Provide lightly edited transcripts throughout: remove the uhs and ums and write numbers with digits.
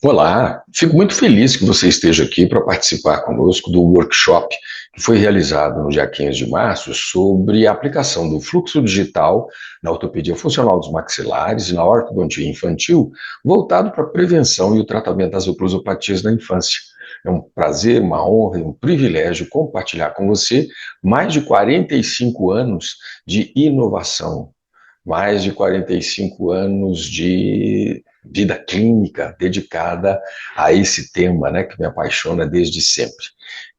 Olá, fico muito feliz que você esteja aqui para participar conosco do workshop que foi realizado no dia 15 de março sobre a aplicação do fluxo digital na ortopedia funcional dos maxilares e na ortodontia infantil, voltado para a prevenção e o tratamento das oclusopatias na infância. É um prazer, uma honra e um privilégio compartilhar com você mais de 45 anos de inovação, mais de 45 anos de vida clínica dedicada a esse tema, né, que me apaixona desde sempre.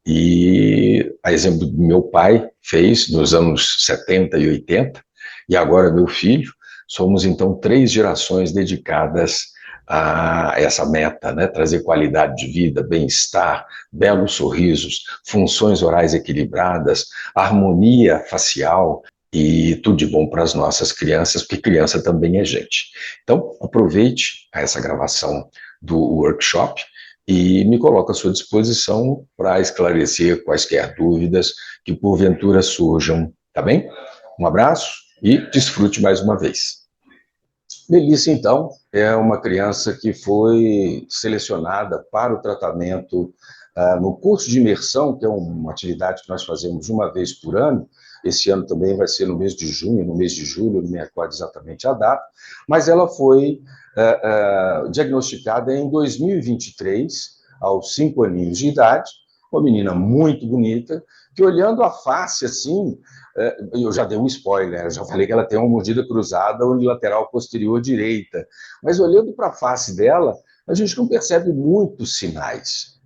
E, a exemplo do meu pai fez nos anos 70 e 80, e agora meu filho, somos então 3 gerações dedicadas a essa meta, né? Trazer qualidade de vida, bem-estar, belos sorrisos, funções orais equilibradas, harmonia facial, e tudo de bom para as nossas crianças, porque criança também é gente. Então, aproveite essa gravação do workshop e me coloco à sua disposição para esclarecer quaisquer dúvidas que porventura surjam, tá bem? Um abraço e desfrute mais uma vez. Melissa, então, é uma criança que foi selecionada para o tratamento no curso de imersão, que é uma atividade que nós fazemos uma vez por ano. Esse ano também vai ser no mês de junho, no mês de julho, não me recordo exatamente a data, mas ela foi diagnosticada em 2023, aos 5 aninhos de idade, uma menina muito bonita, que olhando a face assim, eu já dei um spoiler, eu já falei que ela tem uma mordida cruzada unilateral posterior direita, mas olhando para a face dela, a gente não percebe muitos sinais.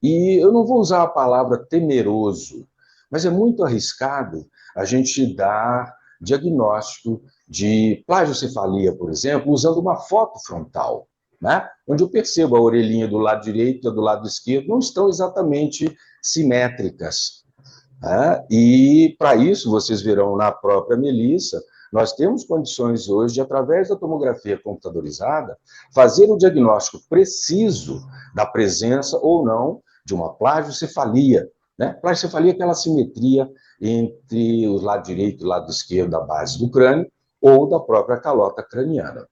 E eu não vou usar a palavra temeroso, mas é muito arriscado a gente dar diagnóstico de plagiocefalia, por exemplo, usando uma foto frontal, né? Onde eu percebo a orelhinha do lado direito e do lado esquerdo não estão exatamente simétricas. Né? E para isso, vocês verão na própria Melissa, nós temos condições hoje de, através da tomografia computadorizada, fazer o diagnóstico preciso da presença ou não de uma plagiocefalia. Né? Plagiocefalia é aquela simetria entre o lado direito e o lado esquerdo da base do crânio ou da própria calota craniana.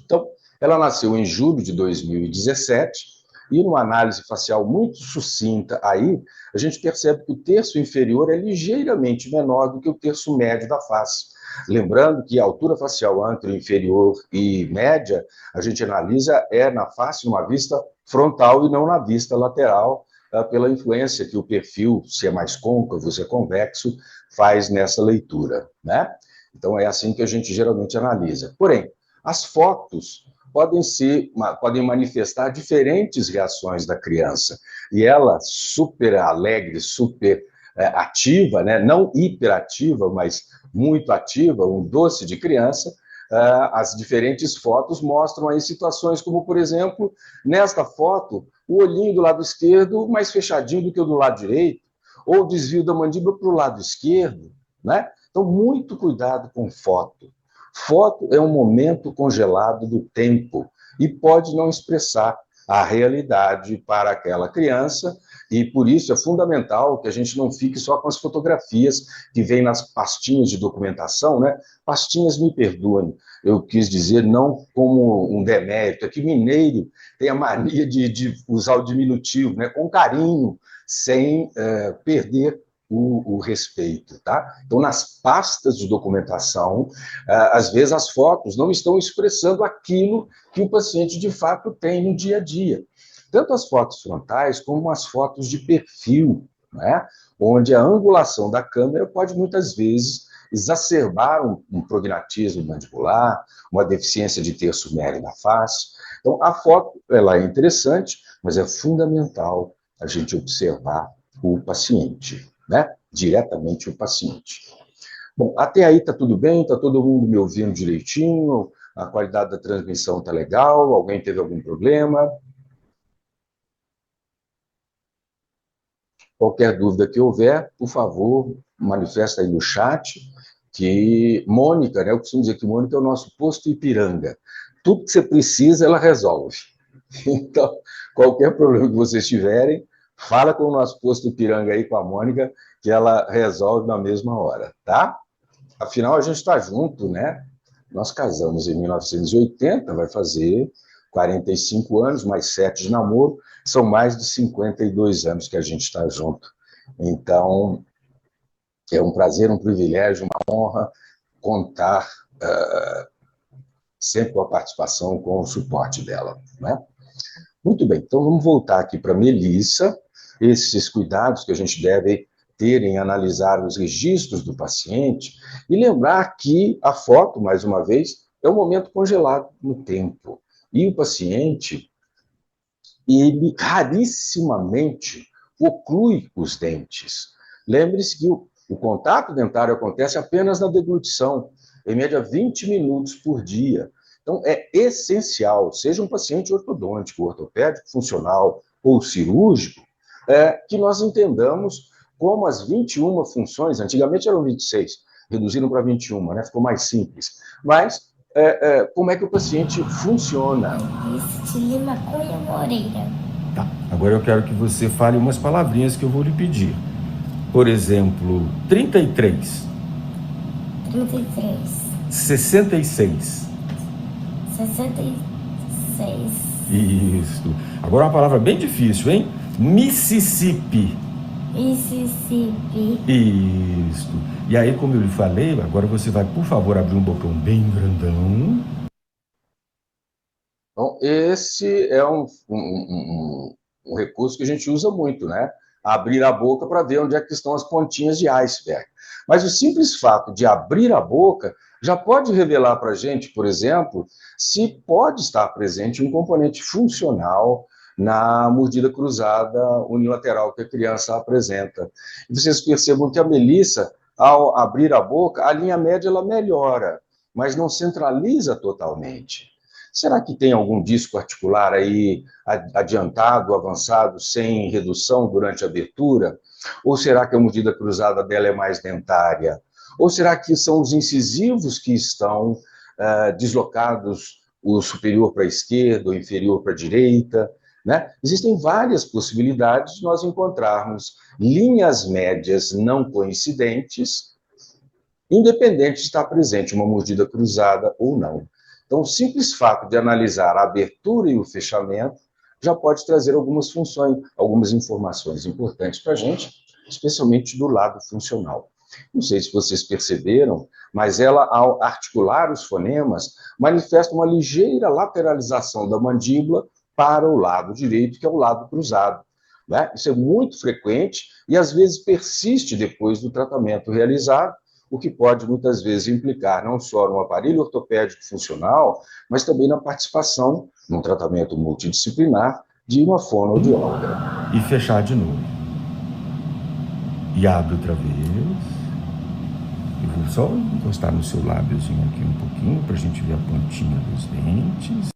Então, ela nasceu em julho de 2017 e numa análise facial muito sucinta aí, a gente percebe que o terço inferior é ligeiramente menor do que o terço médio da face. Lembrando que a altura facial antero, inferior e média, a gente analisa na face, numa vista frontal e não na vista lateral, pela influência que o perfil, se é mais côncavo, se é convexo, faz nessa leitura, né? Então é assim que a gente geralmente analisa. Porém, as fotos podem manifestar diferentes reações da criança. E ela, super alegre, super ativa, né? Não hiperativa, mas muito ativa, um doce de criança, as diferentes fotos mostram aí situações como, por exemplo, nesta foto, o olhinho do lado esquerdo mais fechadinho do que o do lado direito, ou o desvio da mandíbula para o lado esquerdo, né? Então, muito cuidado com foto. Foto é um momento congelado do tempo e pode não expressar a realidade para aquela criança, e por isso é fundamental que a gente não fique só com as fotografias que vêm nas pastinhas de documentação, né? Pastinhas, me perdoem, eu quis dizer não como um demérito, é que mineiro tem a mania de usar o diminutivo, né? Com carinho, sem perder o respeito, tá? Então, nas pastas de documentação, às vezes as fotos não estão expressando aquilo que o paciente de fato tem no dia a dia. Tanto as fotos frontais como as fotos de perfil, né? Onde a angulação da câmera pode muitas vezes exacerbar um prognatismo mandibular, uma deficiência de terço médio da face. Então, a foto ela é interessante, mas é fundamental a gente observar o paciente, né? Diretamente o paciente. Bom, até aí está tudo bem? Está todo mundo me ouvindo direitinho? A qualidade da transmissão está legal? Alguém teve algum problema? Qualquer dúvida que houver, por favor, manifesta aí no chat, que Mônica, né, eu costumo dizer que Mônica é o nosso posto Ipiranga. Tudo que você precisa, ela resolve. Então, qualquer problema que vocês tiverem, fala com o nosso posto Ipiranga aí, com a Mônica, que ela resolve na mesma hora, tá? Afinal, a gente está junto, né? Nós casamos em 1980, vai fazer 45 anos, mais 7 de namoro, são mais de 52 anos que a gente está junto. Então, é um prazer, um privilégio, uma honra contar sempre com a participação, com o suporte dela, né? Muito bem, então vamos voltar aqui para a Melissa, esses cuidados que a gente deve ter em analisar os registros do paciente e lembrar que a foto, mais uma vez, é um momento congelado no tempo. E o paciente, ele rarissimamente oclui os dentes. Lembre-se que o contato dentário acontece apenas na deglutição, em média 20 minutos por dia. Então, é essencial, seja um paciente ortodôntico, ortopédico, funcional ou cirúrgico, que nós entendamos como as 21 funções, antigamente eram 26, reduziram para 21, né? Ficou mais simples. Mas, como é que o paciente funciona? Esse de Lima Cunha Moreira. Tá, agora eu quero que você fale umas palavrinhas que eu vou lhe pedir. Por exemplo, 33. 33. 66. 66. Isso. Agora uma palavra bem difícil, hein? Mississippi. Mississippi. Isso. E aí, como eu lhe falei, agora você vai, por favor, abrir um bocão bem grandão. Então, esse é um recurso que a gente usa muito, né? Abrir a boca para ver onde é que estão as pontinhas de iceberg. Mas o simples fato de abrir a boca já pode revelar para a gente, por exemplo, se pode estar presente um componente funcional na mordida cruzada unilateral que a criança apresenta. E vocês percebam que a Melissa, ao abrir a boca, a linha média ela melhora, mas não centraliza totalmente. Será que tem algum disco articular aí adiantado, avançado, sem redução durante a abertura? Ou será que a mordida cruzada dela é mais dentária? Ou será que são os incisivos que estão deslocados, o superior para a esquerda, o inferior para a direita? Né? Existem várias possibilidades de nós encontrarmos linhas médias não coincidentes, independente de estar presente uma mordida cruzada ou não. Então, o simples fato de analisar a abertura e o fechamento já pode trazer algumas funções, algumas informações importantes para a gente, especialmente do lado funcional. Não sei se vocês perceberam, mas ela, ao articular os fonemas, manifesta uma ligeira lateralização da mandíbula para o lado direito, que é o lado cruzado. Né? Isso é muito frequente e, às vezes, persiste depois do tratamento realizado, o que pode muitas vezes implicar não só no aparelho ortopédico funcional, mas também na participação num tratamento multidisciplinar de uma fonoaudióloga. E fechar de novo. E abre outra vez. Eu vou só encostar no seu lábiozinho aqui um pouquinho para a gente ver a pontinha dos dentes.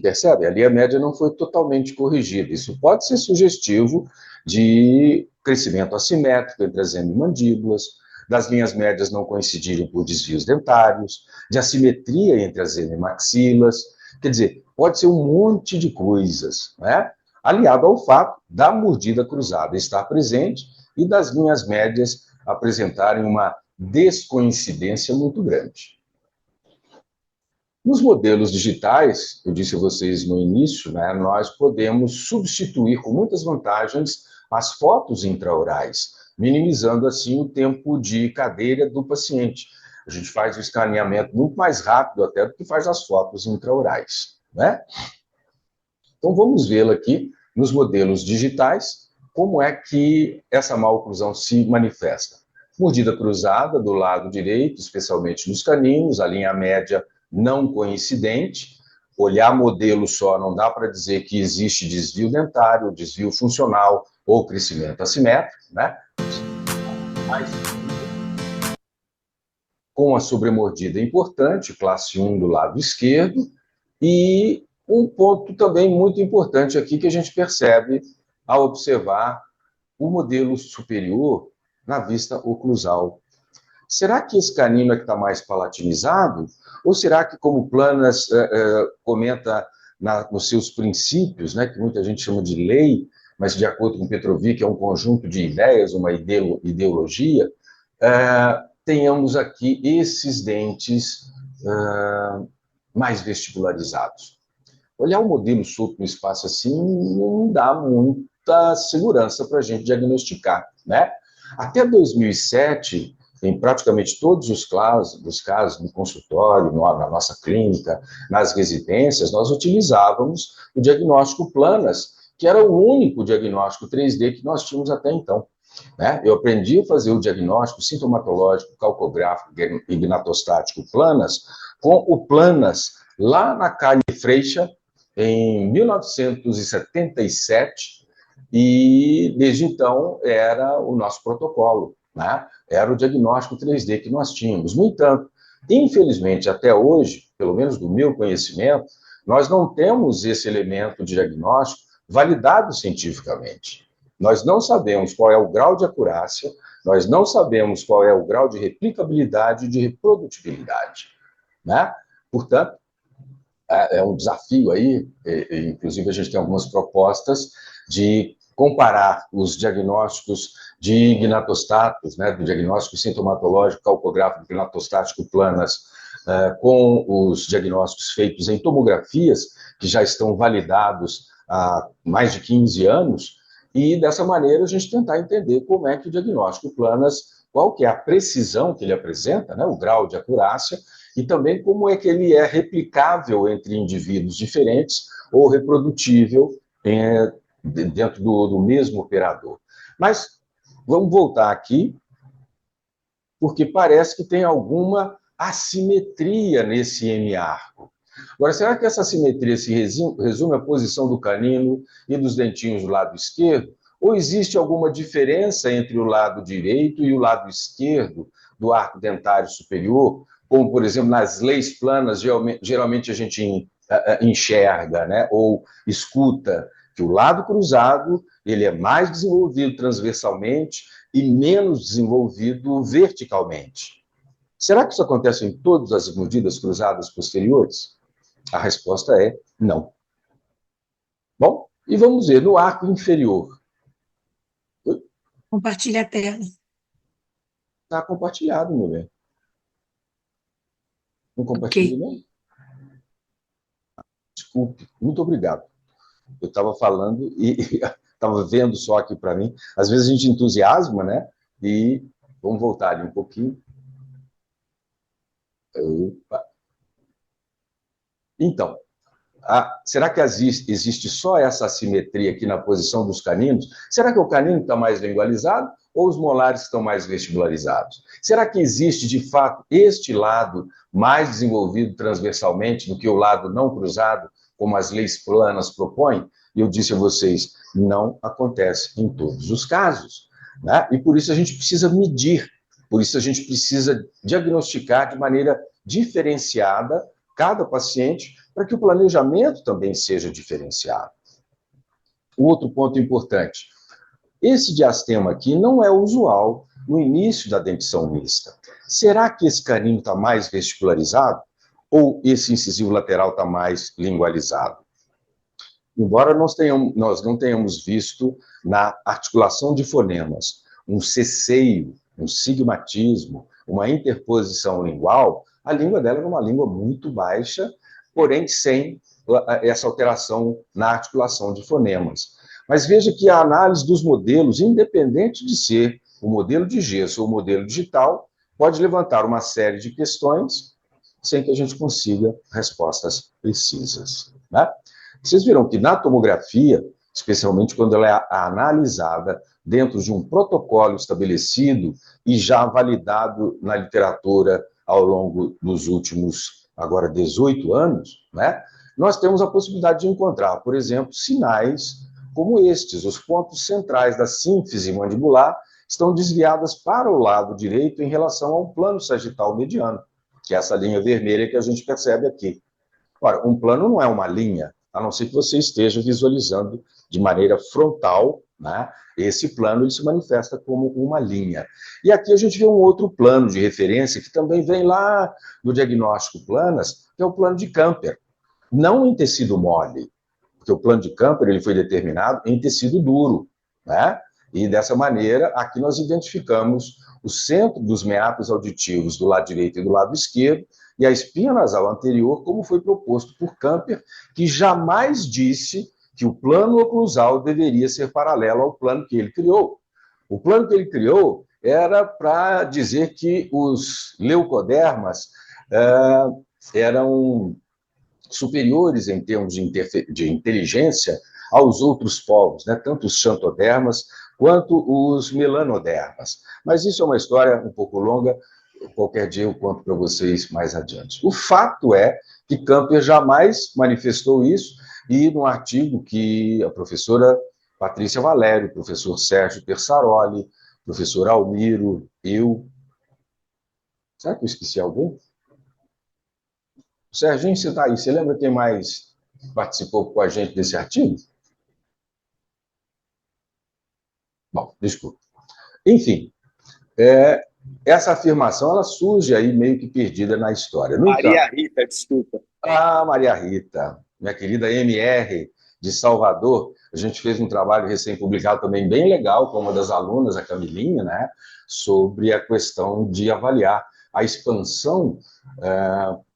Percebe? A linha média não foi totalmente corrigida. Isso pode ser sugestivo de crescimento assimétrico entre as hemimandíbulas, das linhas médias não coincidirem por desvios dentários, de assimetria entre as hemimaxilas. Quer dizer, pode ser um monte de coisas, né? Aliado ao fato da mordida cruzada estar presente e das linhas médias apresentarem uma descoincidência muito grande. Nos modelos digitais, eu disse a vocês no início, né, nós podemos substituir com muitas vantagens as fotos intraorais, minimizando assim o tempo de cadeira do paciente. A gente faz o escaneamento muito mais rápido até do que faz as fotos intraorais, né? Então vamos vê-la aqui nos modelos digitais, como é que essa maloclusão se manifesta. Mordida cruzada do lado direito, especialmente nos caninos, a linha média não coincidente. Olhar modelo só não dá para dizer que existe desvio dentário, desvio funcional ou crescimento assimétrico, né? Mas com a sobremordida importante, classe 1 do lado esquerdo, e um ponto também muito importante aqui que a gente percebe ao observar o modelo superior na vista oclusal. Será que esse canino é que está mais palatinizado? Ou será que, como Planas comenta nos seus princípios, né, que muita gente chama de lei, mas de acordo com Petrovic é um conjunto de ideias, uma ideologia, tenhamos aqui esses dentes mais vestibularizados. Olhar o modelo solto no espaço assim não dá muita segurança para a gente diagnosticar, né? Até 2007, em praticamente todos os casos no consultório, na nossa clínica, nas residências, nós utilizávamos o diagnóstico PLANAS, que era o único diagnóstico 3D que nós tínhamos até então, né? Eu aprendi a fazer o diagnóstico sintomatológico, calcográfico e gnatostático PLANAS com o PLANAS lá na Carne Freixa, em 1977, e desde então era o nosso protocolo, né? Era o diagnóstico 3D que nós tínhamos. No entanto, infelizmente, até hoje, pelo menos do meu conhecimento, nós não temos esse elemento de diagnóstico validado cientificamente. Nós não sabemos qual é o grau de acurácia, nós não sabemos qual é o grau de replicabilidade e de reprodutibilidade, né? Portanto, é um desafio aí, inclusive a gente tem algumas propostas de comparar os diagnósticos de gnatostatos, né, do diagnóstico sintomatológico, calcográfico, gnatostático PLANAS, com os diagnósticos feitos em tomografias, que já estão validados há mais de 15 anos, e dessa maneira a gente tentar entender como é que o diagnóstico PLANAS, qual que é a precisão que ele apresenta, né, o grau de acurácia, e também como é que ele é replicável entre indivíduos diferentes ou reprodutível dentro do mesmo operador. Mas vamos voltar aqui, porque parece que tem alguma assimetria nesse hemiarco. Agora, será que essa assimetria se resume à posição do canino e dos dentinhos do lado esquerdo? Ou existe alguma diferença entre o lado direito e o lado esquerdo do arco dentário superior? Como, por exemplo, nas leis planas, geralmente a gente enxerga, né, ou escuta que o lado cruzado ele é mais desenvolvido transversalmente e menos desenvolvido verticalmente. Será que isso acontece em todas as mordidas cruzadas posteriores? A resposta é não. Bom, e vamos ver no arco inferior. Compartilha a tela. Está compartilhado, meu bem. Não compartilhe, não? Desculpe, muito obrigado. Eu estava falando e estava vendo só aqui para mim. Às vezes a gente entusiasma, né? E vamos voltar ali um pouquinho. Opa. Então, será que existe só essa assimetria aqui na posição dos caninos? Será que o canino está mais lingualizado ou os molares estão mais vestibularizados? Será que existe, de fato, este lado mais desenvolvido transversalmente do que o lado não cruzado, como as leis planas propõem? E eu disse a vocês, não acontece em todos os casos, né? E por isso a gente precisa medir, por isso a gente precisa diagnosticar de maneira diferenciada cada paciente, para que o planejamento também seja diferenciado. Outro ponto importante, esse diastema aqui não é usual no início da dentição mista. Será que esse canino está mais vestibularizado ou esse incisivo lateral está mais lingualizado? Embora nós não tenhamos visto na articulação de fonemas um ceceio, um sigmatismo, uma interposição lingual, a língua dela é uma língua muito baixa, porém sem essa alteração na articulação de fonemas. Mas veja que a análise dos modelos, independente de ser o modelo de gesso ou o modelo digital, pode levantar uma série de questões sem que a gente consiga respostas precisas, né? Vocês viram que na tomografia, especialmente quando ela é analisada dentro de um protocolo estabelecido e já validado na literatura ao longo dos últimos, agora, 18 anos, né? Nós temos a possibilidade de encontrar, por exemplo, sinais como estes. Os pontos centrais da sínfise mandibular estão desviadas para o lado direito em relação ao plano sagital mediano, que é essa linha vermelha que a gente percebe aqui. Ora, um plano não é uma linha, a não ser que você esteja visualizando de maneira frontal, né? Esse plano ele se manifesta como uma linha. E aqui a gente vê um outro plano de referência que também vem lá no diagnóstico planas, que é o plano de Camper. Não em tecido mole, porque o plano de Camper ele foi determinado em tecido duro, né? E dessa maneira, aqui nós identificamos o centro dos meatos auditivos do lado direito e do lado esquerdo, e a espinha nasal anterior, como foi proposto por Camper, que jamais disse que o plano oclusal deveria ser paralelo ao plano que ele criou. O plano que ele criou era para dizer que os leucodermas eram superiores em termos de inteligência aos outros povos, né? Tanto os xantodermas quanto os melanodermas. Mas isso é uma história um pouco longa, qualquer dia eu conto para vocês mais adiante. O fato é que Camper jamais manifestou isso, e no artigo que a professora Patrícia Valério, o professor Sérgio Persaroli, o professor Almiro, eu... Será que eu esqueci alguém? Serginho, você está aí. Você lembra quem mais participou com a gente desse artigo? Bom, desculpa. Enfim, essa afirmação ela surge aí meio que perdida na história. No Maria entanto, Rita, desculpa. Maria Rita, minha querida MR de Salvador, a gente fez um trabalho recém-publicado também bem legal com uma das alunas, a Camilinha, né, sobre a questão de avaliar a expansão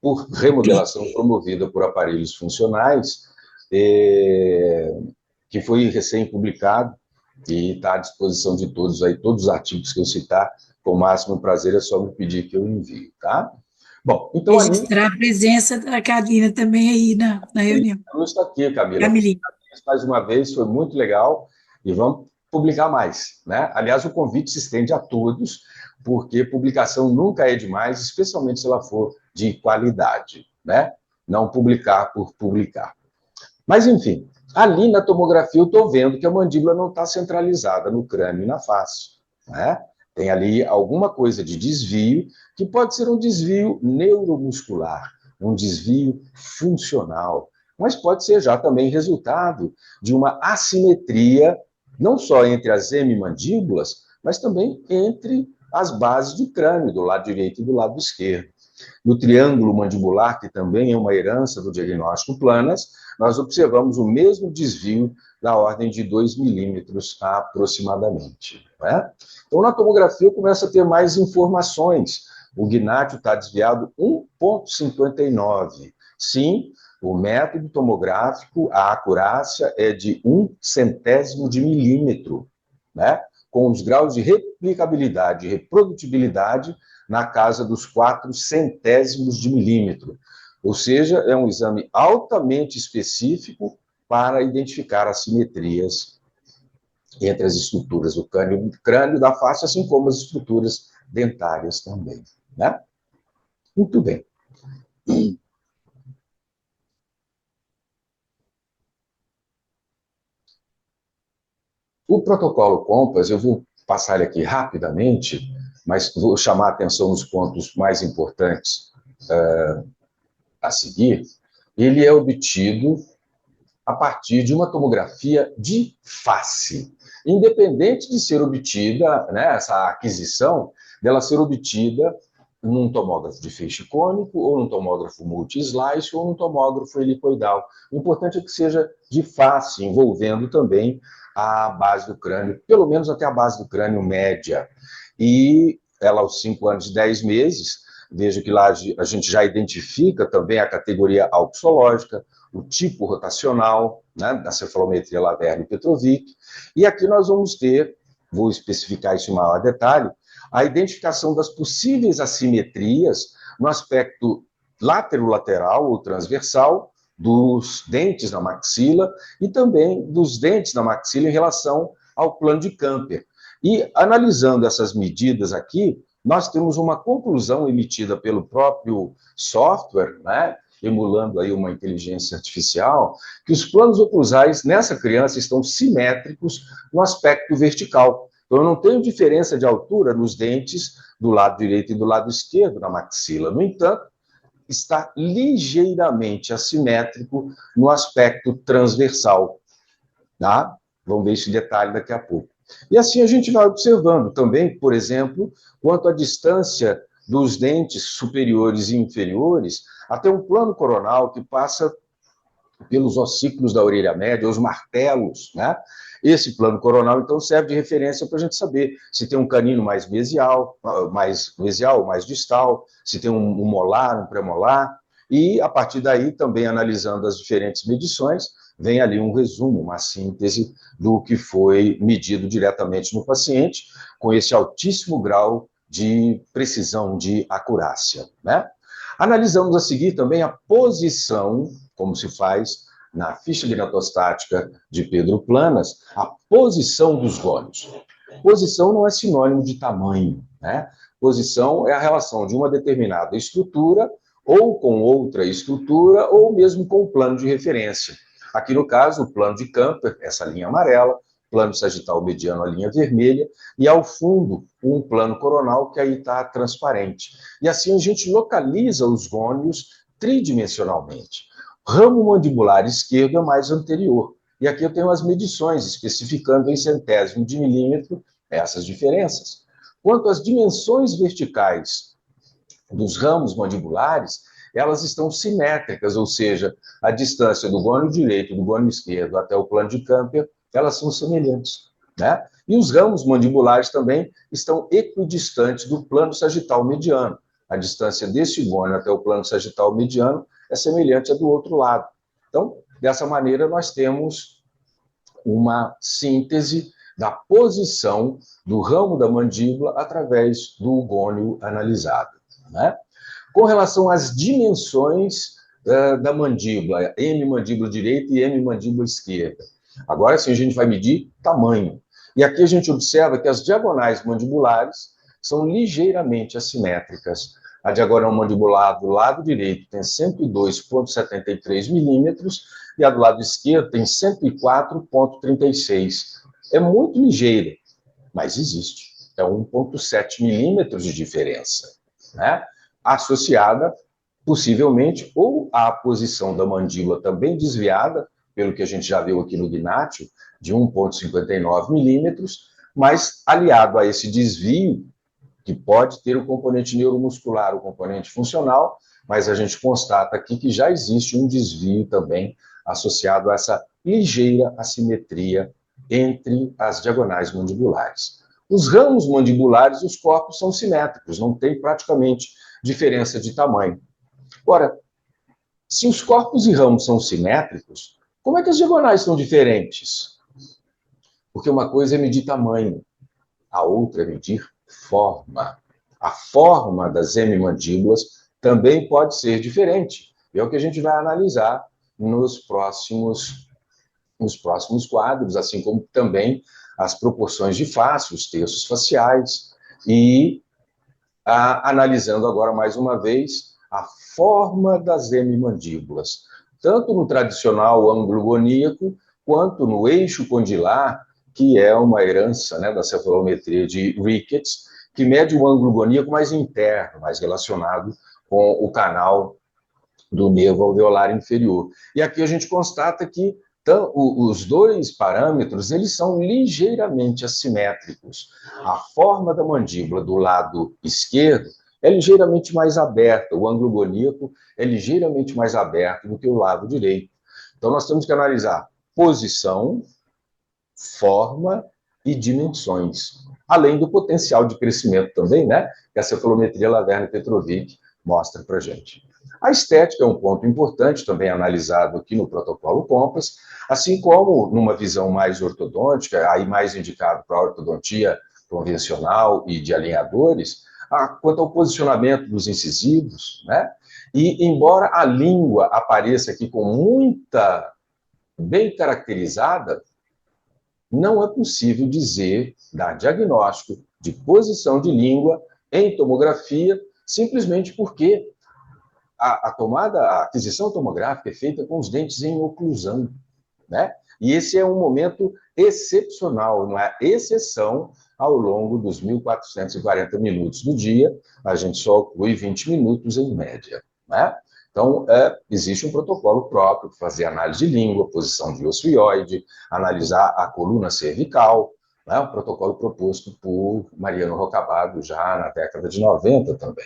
por remodelação promovida por aparelhos funcionais, que foi recém-publicado e está à disposição de todos aí, todos os artigos que eu citar, com o máximo prazer, é só me pedir que eu envie, tá? Bom, então registrar a presença da Carolina também aí na reunião. Ela está aqui, Camila. Camilinha. Mais uma vez, foi muito legal e vamos publicar mais, né? Aliás, o convite se estende a todos, porque publicação nunca é demais, especialmente se ela for de qualidade, né? Não publicar por publicar. Mas, enfim, ali na tomografia eu estou vendo que a mandíbula não está centralizada no crânio e na face, né? Tem ali alguma coisa de desvio, que pode ser um desvio neuromuscular, um desvio funcional, mas pode ser já também resultado de uma assimetria, não só entre as hemimandíbulas, mas também entre as bases do crânio, do lado direito e do lado esquerdo. No triângulo mandibular, que também é uma herança do diagnóstico Planas, nós observamos o mesmo desvio da ordem de 2 milímetros aproximadamente. Né? Então, na tomografia, eu começo a ter mais informações. O gnátio está desviado 1,59. Sim, o método tomográfico, a acurácia é de 1/100º de milímetro, né? Com os graus de replicabilidade e reprodutibilidade na casa dos 4/100º de milímetro. Ou seja, é um exame altamente específico para identificar assimetrias entre as estruturas do crânio da face, assim como as estruturas dentárias também, né? Muito bem. O protocolo COMPASS, eu vou passar ele aqui rapidamente, mas vou chamar a atenção nos pontos mais importantes a seguir. Ele é obtido a partir de uma tomografia de face, independente de ser obtida, né, essa aquisição, dela ser obtida num tomógrafo de feixe cônico, ou num tomógrafo multi-slice, ou num tomógrafo helicoidal. O importante é que seja de face, envolvendo também a base do crânio, pelo menos até a base do crânio média. E ela, aos 5 anos e 10 meses, veja que lá a gente já identifica também a categoria auxológica, o tipo rotacional, né, da cefalometria Laverne-Petrovic, e aqui nós vamos ter, vou especificar isso em maior detalhe, a identificação das possíveis assimetrias no aspecto látero-lateral ou transversal dos dentes na maxila e também dos dentes na maxila em relação ao plano de Camper. E analisando essas medidas aqui, nós temos uma conclusão emitida pelo próprio software, né, emulando aí uma inteligência artificial, que os planos oclusais nessa criança estão simétricos no aspecto vertical. Então, eu não tenho diferença de altura nos dentes do lado direito e do lado esquerdo na maxila. No entanto, está ligeiramente assimétrico no aspecto transversal. Tá? Vamos ver esse detalhe daqui a pouco. E assim a gente vai observando também, por exemplo, quanto à distância dos dentes superiores e inferiores até um plano coronal que passa pelos ossículos da orelha média, os martelos, né? Esse plano coronal, então, serve de referência para a gente saber se tem um canino mais mesial, mais distal, se tem um molar, um premolar, e, a partir daí, também analisando as diferentes medições, vem ali um resumo, uma síntese do que foi medido diretamente no paciente, com esse altíssimo grau de precisão, de acurácia, né? Analisamos a seguir também a posição, como se faz na ficha gnatostática de Pedro Planas, a posição dos gônios. Posição não é sinônimo de tamanho, né? Posição é a relação de uma determinada estrutura ou com outra estrutura ou mesmo com o plano de referência. Aqui, no caso, o plano de Camper, essa linha amarela, plano sagital mediano, a linha vermelha, e ao fundo, um plano coronal que aí está transparente. E assim a gente localiza os gônios tridimensionalmente. Ramo mandibular esquerdo é mais anterior. E aqui eu tenho as medições, especificando em centésimo de milímetro essas diferenças. Quanto às dimensões verticais dos ramos mandibulares, elas estão simétricas, ou seja, a distância do gônio direito e do gônio esquerdo até o plano de Camper, elas são semelhantes, né? E os ramos mandibulares também estão equidistantes do plano sagital mediano. A distância desse gônio até o plano sagital mediano é semelhante à do outro lado. Então, dessa maneira, nós temos uma síntese da posição do ramo da mandíbula através do gônio analisado, né? Com relação às dimensões da mandíbula, M mandíbula direita e M mandíbula esquerda. Agora sim a gente vai medir tamanho. E aqui a gente observa que as diagonais mandibulares são ligeiramente assimétricas. A diagonal mandibular do lado direito tem 102,73 milímetros e a do lado esquerdo tem 104,36. É muito ligeira, mas existe. É 1,7 milímetros de diferença, né? Associada, possivelmente, ou à posição da mandíbula também desviada, pelo que a gente já viu aqui no Gnátio, de 1,59 milímetros, mas aliado a esse desvio, que pode ter o componente neuromuscular, o componente funcional, mas a gente constata aqui que já existe um desvio também associado a essa ligeira assimetria entre as diagonais mandibulares. Os ramos mandibulares e os corpos são simétricos, não tem praticamente diferença de tamanho. Ora, se os corpos e ramos são simétricos, como é que as diagonais são diferentes? Porque uma coisa é medir tamanho, a outra é medir forma. A forma das hemimandíbulas também pode ser diferente. É o que a gente vai analisar nos próximos quadros, assim como também as proporções de face, os terços faciais, e analisando agora mais uma vez a forma das hemimandíbulas, tanto no tradicional ângulo goníaco, quanto no eixo condilar, que é uma herança, né, da cefalometria de Ricketts, que mede o ângulo goníaco mais interno, mais relacionado com o canal do nervo alveolar inferior. E aqui a gente constata que os dois parâmetros, eles são ligeiramente assimétricos. A forma da mandíbula do lado esquerdo é ligeiramente mais aberta, o ângulo goníaco é ligeiramente mais aberto do que o lado direito. Então, nós temos que analisar posição, forma e dimensões, além do potencial de crescimento também, né, que a cefalometria Lavergne-Petrovic mostra para a gente. A estética é um ponto importante, também analisado aqui no protocolo Compass, assim como numa visão mais ortodôntica, aí mais indicado para a ortodontia convencional e de alinhadores, quanto ao posicionamento dos incisivos, né? E embora a língua apareça aqui com muita, bem caracterizada, não é possível dar diagnóstico de posição de língua em tomografia, simplesmente porque a aquisição tomográfica é feita com os dentes em oclusão, né? E esse é um momento excepcional, não é exceção ao longo dos 1.440 minutos do dia, a gente só oclui 20 minutos em média, né? Então, existe um protocolo próprio para fazer análise de língua, posição de osfioide, analisar a coluna cervical, né? Um protocolo proposto por Mariano Rocabado já na década de 90 também.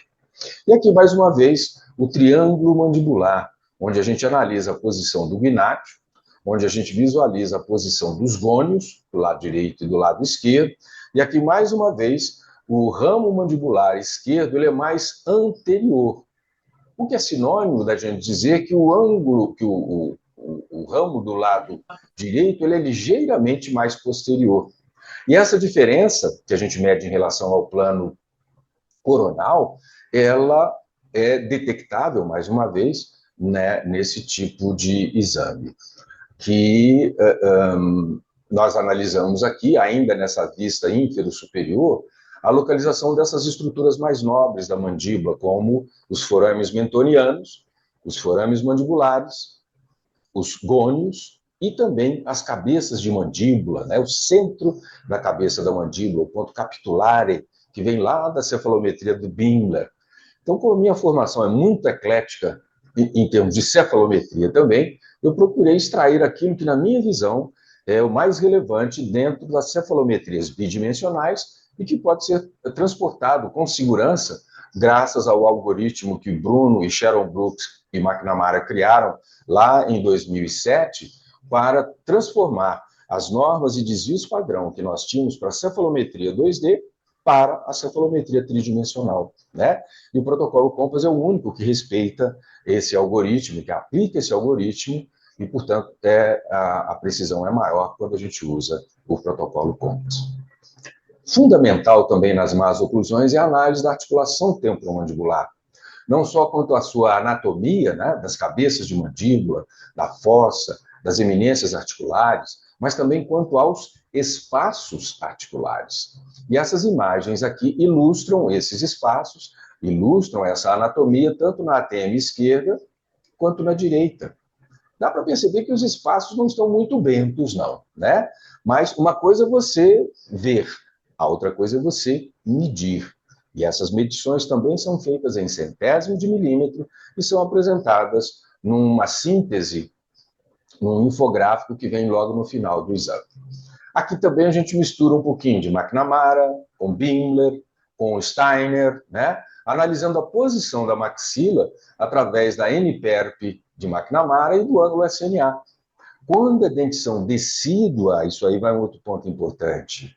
E aqui, mais uma vez, o triângulo mandibular, onde a gente analisa a posição do gnátio, onde a gente visualiza a posição dos gônios, do lado direito e do lado esquerdo, e aqui, mais uma vez, o ramo mandibular esquerdo ele é mais anterior, o que é sinônimo da gente dizer que o ângulo, que o ramo do lado direito ele é ligeiramente mais posterior. E essa diferença, que a gente mede em relação ao plano coronal, ela é detectável, mais uma vez, né, nesse tipo de exame, que nós analisamos aqui, ainda nessa vista ínfero-superior, a localização dessas estruturas mais nobres da mandíbula, como os forames mentonianos, os forames mandibulares, os gônios e também as cabeças de mandíbula, né, o centro da cabeça da mandíbula, o ponto capitulare, que vem lá da cefalometria do Bimler. Então, como a minha formação é muito eclética em termos de cefalometria também, eu procurei extrair aquilo que, na minha visão, é o mais relevante dentro das cefalometrias bidimensionais e que pode ser transportado com segurança graças ao algoritmo que Bruno e Sharon Brooks e McNamara criaram lá em 2007 para transformar as normas e desvios padrão que nós tínhamos para a cefalometria 2D para a cefalometria tridimensional, né? E o protocolo Compass é o único que respeita esse algoritmo, que aplica esse algoritmo, e, portanto, a precisão é maior quando a gente usa o protocolo Compass. Fundamental também nas más oclusões é a análise da articulação temporomandibular, não só quanto à sua anatomia, né, das cabeças de mandíbula, da fossa, das eminências articulares, mas também quanto aos espaços articulares. E essas imagens aqui ilustram esses espaços, ilustram essa anatomia, tanto na ATM esquerda quanto na direita. Dá para perceber que os espaços não estão muito bentos, não, né? Mas uma coisa é você ver, a outra coisa é você medir. E essas medições também são feitas em centésimo de milímetro e são apresentadas numa síntese, num infográfico que vem logo no final do exame. Aqui também a gente mistura um pouquinho de McNamara, com Bimler, com Steiner, né? Analisando a posição da maxila através da NPERP de McNamara e do ângulo SNA. Quando a dentição decídua, isso aí vai um outro ponto importante.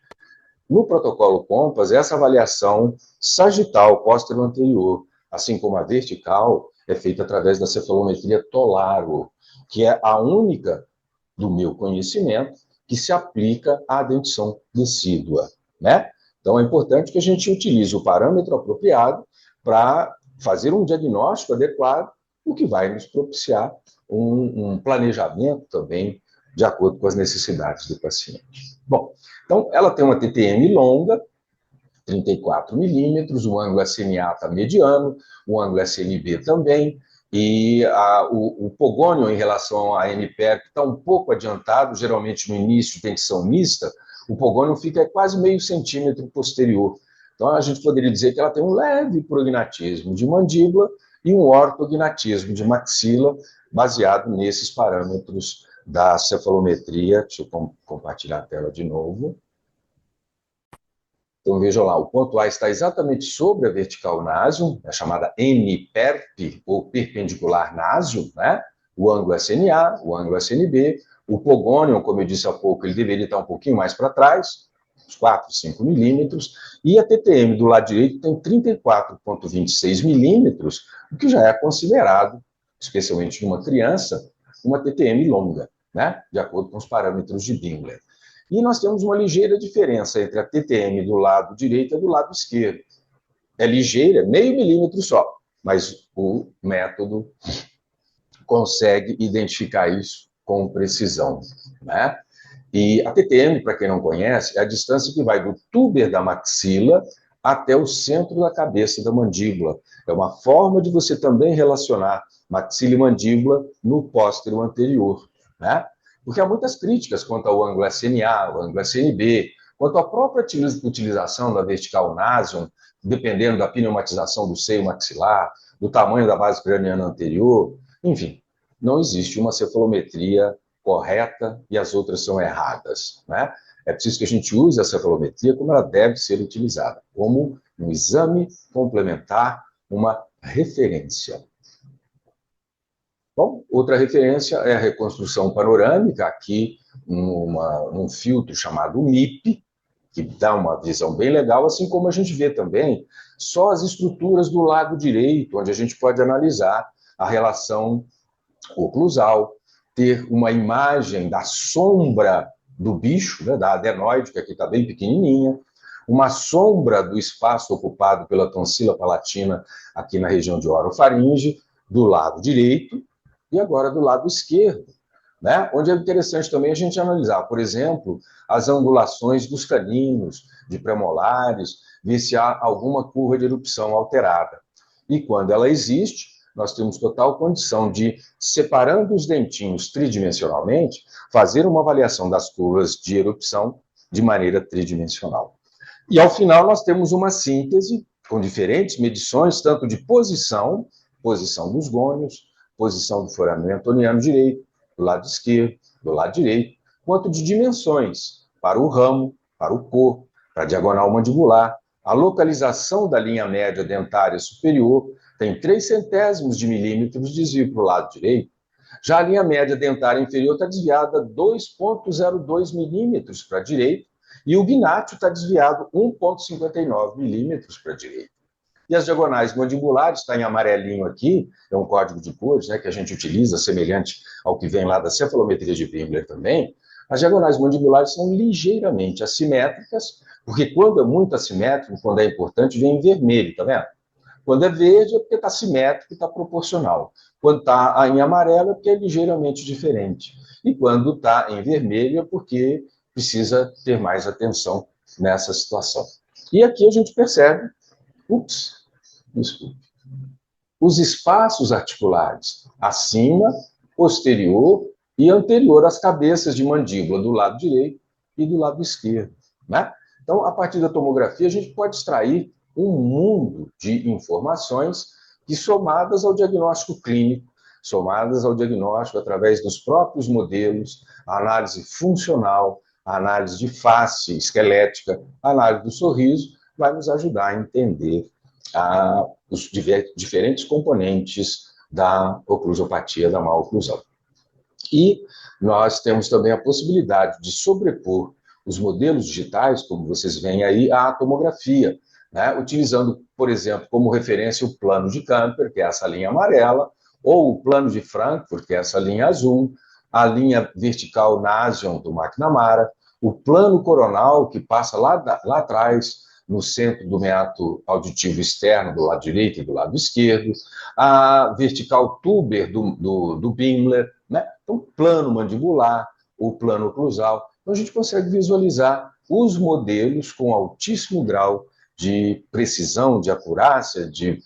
No protocolo Compass, essa avaliação sagital póstero-anterior, assim como a vertical, é feita através da cefalometria Tolaro, que é a única do meu conhecimento que se aplica à dentição decídua, né? Então, é importante que a gente utilize o parâmetro apropriado para fazer um diagnóstico adequado, o que vai nos propiciar um planejamento também de acordo com as necessidades do paciente. Bom, então, ela tem uma TTM longa, 34 milímetros, o ângulo SNA está mediano, o ângulo SNB também, e o pogônio em relação à NPERP está um pouco adiantado, geralmente no início de dentição mista, o pogônio fica quase meio centímetro posterior. Então, a gente poderia dizer que ela tem um leve prognatismo de mandíbula e um ortognatismo de maxila, baseado nesses parâmetros da cefalometria. Deixa eu compartilhar a tela de novo. Então, vejam lá, o ponto A está exatamente sobre a vertical nasum, a chamada NPERP, ou perpendicular nasum, né? O ângulo SNA, o ângulo SNB, o pogônio, como eu disse há pouco, ele deveria estar um pouquinho mais para trás, uns 4, 5 milímetros, e a TTM do lado direito tem 34,26 milímetros, o que já é considerado, especialmente numa criança, uma TTM longa, né? De acordo com os parâmetros de Bimler. E nós temos uma ligeira diferença entre a TTM do lado direito e do lado esquerdo. É ligeira, meio milímetro só, mas o método consegue identificar isso com precisão, né? E a TTM, para quem não conhece, é a distância que vai do túber da maxila até o centro da cabeça da mandíbula. É uma forma de você também relacionar maxila e mandíbula no póstero anterior, né? Porque há muitas críticas quanto ao ângulo SNA, o ângulo SNB, quanto à própria utilização da vertical nasum, dependendo da pneumatização do seio maxilar, do tamanho da base craniana anterior, enfim, não existe uma cefalometria correta e as outras são erradas, né? É preciso que a gente use a cefalometria como ela deve ser utilizada, como um exame complementar, uma referência. Bom, outra referência é a reconstrução panorâmica, aqui num filtro chamado MIP, que dá uma visão bem legal, assim como a gente vê também só as estruturas do lado direito, onde a gente pode analisar a relação oclusal, ter uma imagem da sombra do bicho, né, da adenoide, que aqui está bem pequenininha, uma sombra do espaço ocupado pela tonsila palatina aqui na região de orofaringe, do lado direito, e agora do lado esquerdo, né? Onde é interessante também a gente analisar, por exemplo, as angulações dos caninos, de premolares, ver se há alguma curva de erupção alterada. E quando ela existe, nós temos total condição de, separando os dentinhos tridimensionalmente, fazer uma avaliação das curvas de erupção de maneira tridimensional. E, ao final, nós temos uma síntese com diferentes medições, tanto de posição dos gônios, posição do foramen antoniano direito, do lado esquerdo, do lado direito, quanto de dimensões, para o ramo, para o corpo, para a diagonal mandibular, a localização da linha média dentária superior tem 3 centésimos de milímetros de desvio para o lado direito. Já a linha média dentária inferior está desviada 2,02 milímetros para a direita e o gnátio está desviado 1,59 milímetros para a direita. E as diagonais mandibulares, está em amarelinho aqui, é um código de cores, né, que a gente utiliza, semelhante ao que vem lá da cefalometria de Wimler também. As diagonais mandibulares são ligeiramente assimétricas, porque quando é muito assimétrico, quando é importante, vem em vermelho, tá vendo? Quando é verde é porque está simétrico e está proporcional. Quando está em amarelo é porque é ligeiramente diferente. E quando está em vermelho é porque precisa ter mais atenção nessa situação. E aqui a gente percebe, desculpe, os espaços articulares acima, posterior e anterior às cabeças de mandíbula do lado direito e do lado esquerdo, né? Então, a partir da tomografia, a gente pode extrair um mundo de informações que, somadas ao diagnóstico clínico, somadas ao diagnóstico através dos próprios modelos, a análise funcional, a análise de face esquelética, a análise do sorriso, vai nos ajudar a entender os diferentes componentes da oclusopatia, da má oclusão. E nós temos também a possibilidade de sobrepor os modelos digitais, como vocês veem aí, à tomografia, né? Utilizando, por exemplo, como referência o plano de Camper, que é essa linha amarela, ou o plano de Frankfurt, que é essa linha azul, a linha vertical Nasion do McNamara, o plano coronal, que passa lá atrás, no centro do meato auditivo externo, do lado direito e do lado esquerdo, a vertical tuber do Wimler, né? Então, plano mandibular, o plano oclusal. Então, a gente consegue visualizar os modelos com altíssimo grau de precisão, de acurácia, de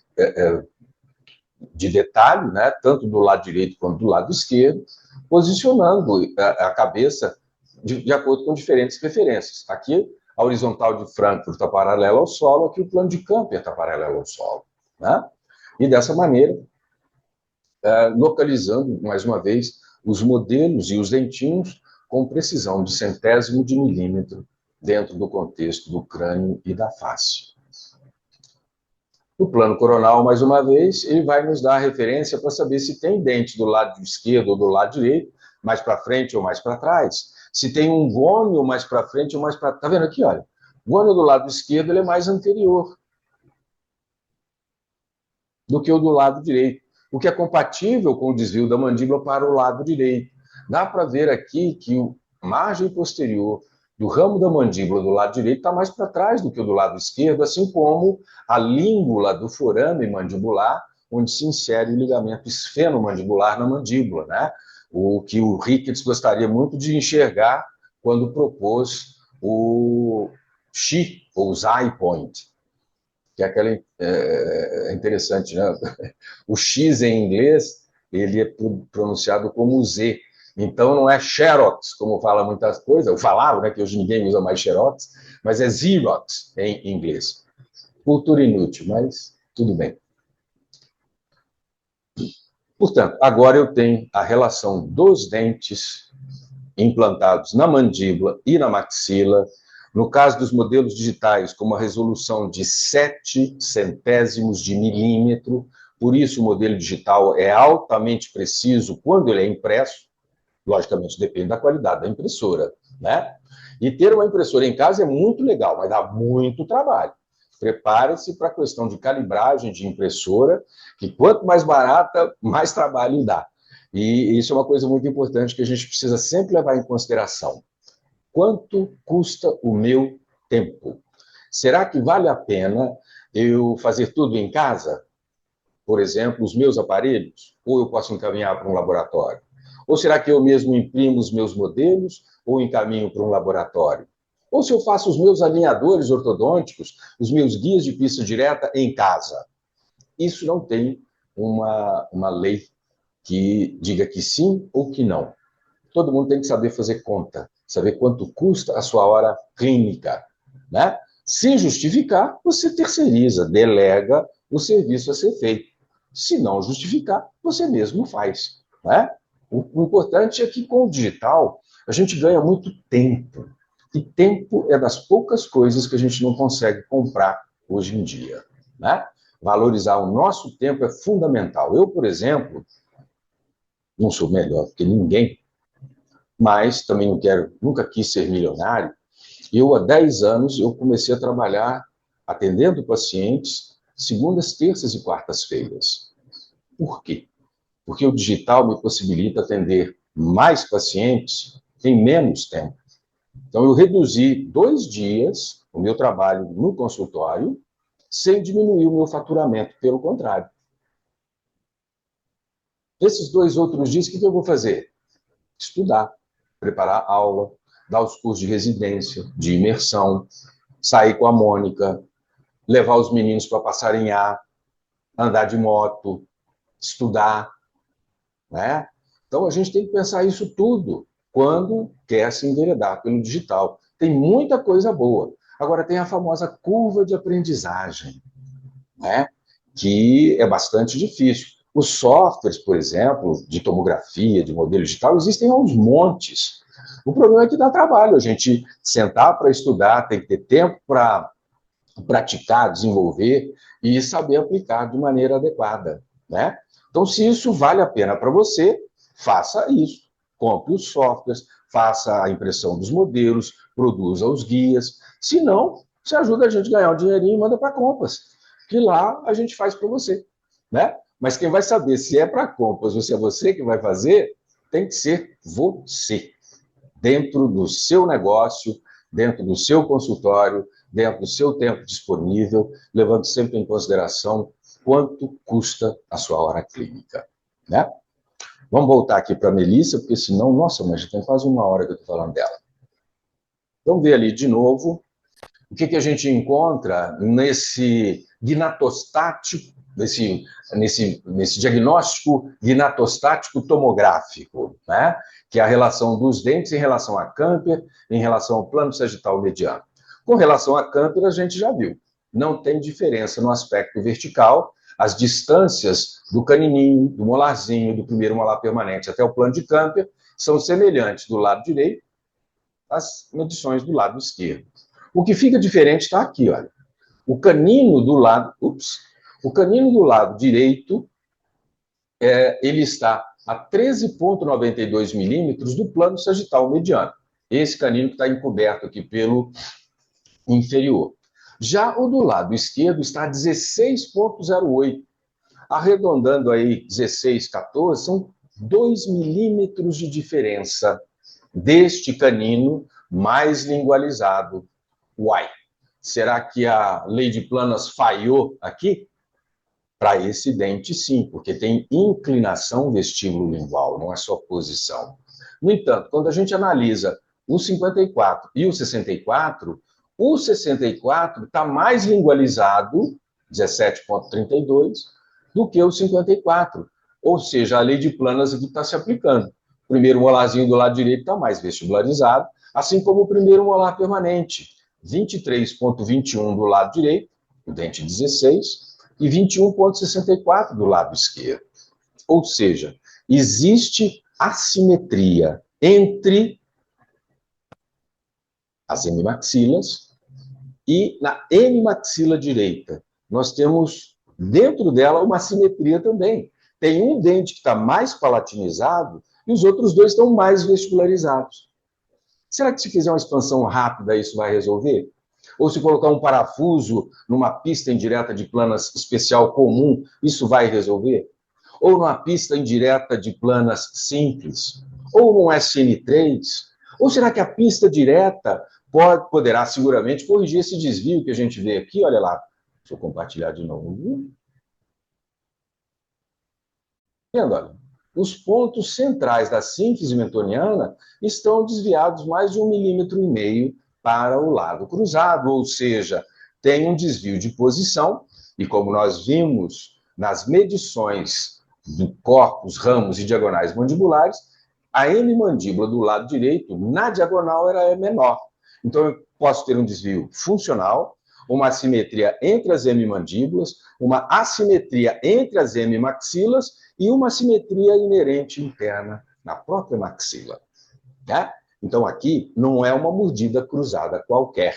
detalhe, né? Tanto do lado direito quanto do lado esquerdo, posicionando a cabeça de acordo com diferentes referências. Aqui, a horizontal de Frankfurt está paralela ao solo, aqui o plano de Camper está paralelo ao solo, né? E dessa maneira, localizando, mais uma vez, os modelos e os dentinhos com precisão de centésimo de milímetro dentro do contexto do crânio e da face. O plano coronal, mais uma vez, ele vai nos dar a referência para saber se tem dente do lado esquerdo ou do lado direito, mais para frente ou mais para trás, se tem um gônio mais para frente ou mais para... Está vendo aqui, olha? O gônio do lado esquerdo ele é mais anterior do que o do lado direito, o que é compatível com o desvio da mandíbula para o lado direito. Dá para ver aqui que a margem posterior do ramo da mandíbula do lado direito está mais para trás do que o do lado esquerdo, assim como a língula do forame mandibular, onde se insere o ligamento esfenomandibular na mandíbula, né? O que o Ricketts gostaria muito de enxergar quando propôs o Xi, ou Zai Point, que é aquela interessante, né? O X em inglês, ele é pronunciado como Z, então não é Xerox, como fala muitas coisas, eu falava, né, que hoje ninguém usa mais Xerox, mas é Xerox em inglês. Cultura inútil, mas tudo bem. Portanto, agora eu tenho a relação dos dentes implantados na mandíbula e na maxila. No caso dos modelos digitais, com uma resolução de 7 centésimos de milímetro, Por isso, o modelo digital é altamente preciso quando ele é impresso. Logicamente, depende da qualidade da impressora, né? E ter uma impressora em casa é muito legal, mas dá muito trabalho. Prepare-se para a questão de calibragem de impressora, que quanto mais barata, mais trabalho dá. E isso é uma coisa muito importante que a gente precisa sempre levar em consideração. Quanto custa o meu tempo? Será que vale a pena eu fazer tudo em casa? Por exemplo, os meus aparelhos? Ou eu posso encaminhar para um laboratório? Ou será que eu mesmo imprimo os meus modelos ou encaminho para um laboratório? Ou se eu faço os meus alinhadores ortodônticos, os meus guias de pista direta em casa? Isso não tem uma lei que diga que sim ou que não. Todo mundo tem que saber fazer conta, saber quanto custa a sua hora clínica, né? Se justificar, você terceiriza, delega o serviço a ser feito. Se não justificar, você mesmo faz, né? O importante é que com o digital a gente ganha muito tempo. E tempo é das poucas coisas que a gente não consegue comprar hoje em dia, né? Valorizar o nosso tempo é fundamental. Eu, por exemplo, não sou melhor que ninguém, mas também não quero, nunca quis ser milionário. Eu, há 10 anos, eu comecei a trabalhar atendendo pacientes segundas, terças e quartas-feiras. Por quê? Porque o digital me possibilita atender mais pacientes em menos tempo. Então, eu reduzi 2 dias o meu trabalho no consultório sem diminuir o meu faturamento, pelo contrário. Esses 2 outros dias, o que eu vou fazer? Estudar, preparar aula, dar os cursos de residência, de imersão, sair com a Mônica, levar os meninos para passarem ar, andar de moto, estudar, né? Então, a gente tem que pensar isso tudo quando quer se enveredar pelo digital. Tem muita coisa boa. Agora, tem a famosa curva de aprendizagem, né? Que é bastante difícil. Os softwares, por exemplo, de tomografia, de modelo digital, existem aos montes. O problema é que dá trabalho a gente sentar para estudar, tem que ter tempo para praticar, desenvolver e saber aplicar de maneira adequada, né? Então, se isso vale a pena para você, faça isso. Compre os softwares, faça a impressão dos modelos, produza os guias. Se não, você ajuda a gente a ganhar um dinheirinho e manda para a Compass, que lá a gente faz para você, né? Mas quem vai saber se é para a Compass ou se é você que vai fazer, tem que ser você, dentro do seu negócio, dentro do seu consultório, dentro do seu tempo disponível, levando sempre em consideração quanto custa a sua hora clínica, né? Vamos voltar aqui para a Melissa, porque senão, nossa, mas já tem quase 1 hora que eu estou falando dela. Vamos ver ali de novo o que a gente encontra nesse gnatostático, nesse diagnóstico gnatostático tomográfico, né? Que é a relação dos dentes em relação à Camper, em relação ao plano sagital mediano. Com relação à Camper, a gente já viu, não tem diferença no aspecto vertical, as distâncias do canininho, do molarzinho, do primeiro molar permanente até o plano de Camper são semelhantes do lado direito às medições do lado esquerdo. O que fica diferente está aqui, olha. O canino do lado direito, ele está a 13,92 milímetros do plano sagital mediano. Esse canino que está encoberto aqui pelo inferior. Já o do lado esquerdo está a 16,08. Arredondando aí 16, 14, são 2 milímetros de diferença deste canino mais lingualizado. Uai, será que a lei de Planas falhou aqui? Para esse dente, sim, porque tem inclinação vestíbulo-lingual, não é só posição. No entanto, quando a gente analisa o 54 e o 64 está mais lingualizado, 17,32, do que o 54. Ou seja, a lei de Planas aqui está se aplicando. O primeiro molarzinho do lado direito está mais vestibularizado, assim como o primeiro molar permanente, 23,21 do lado direito, o dente 16, e 21,64 do lado esquerdo. Ou seja, existe assimetria entre as hemimaxilas e na hemimaxila direita nós temos dentro dela uma assimetria também. Tem um dente que está mais palatinizado e os outros dois estão mais vestibularizados. Será que se fizer uma expansão rápida isso vai resolver? Ou se colocar um parafuso numa pista indireta de planas especial comum, isso vai resolver? Ou numa pista indireta de planas simples? Ou num SN3? Ou será que a pista direta poderá seguramente corrigir esse desvio que a gente vê aqui? Olha lá, deixa eu compartilhar de novo. Vendo, olha, os pontos centrais da síntese mentoniana estão desviados mais de 1,5 milímetro para o lado cruzado, ou seja, tem um desvio de posição, e como nós vimos nas medições do corpus, ramos e diagonais mandibulares, a hemimandíbula do lado direito, na diagonal, é menor. Então, eu posso ter um desvio funcional, uma assimetria entre as hemimandíbulas, uma assimetria entre as hemimaxilas e uma assimetria inerente interna na própria maxila. Tá? Então, aqui não é uma mordida cruzada qualquer.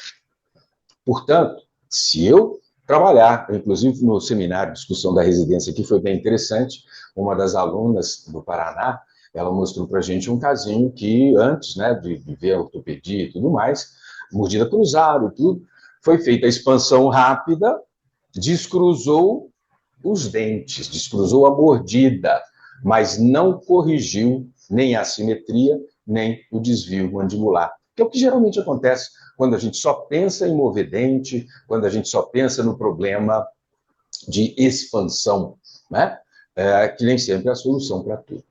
Portanto, se eu trabalhar, inclusive no seminário de discussão da residência, que foi bem interessante, uma das alunas do Paraná, ela mostrou para a gente um casinho que, antes, né, de ver a ortopedia e tudo mais, mordida cruzada e tudo, foi feita a expansão rápida, descruzou os dentes, descruzou a mordida, mas não corrigiu nem a assimetria, nem o desvio mandibular. Que é o que geralmente acontece quando a gente só pensa em mover dente, quando a gente só pensa no problema de expansão, né? Que nem sempre é a solução para tudo.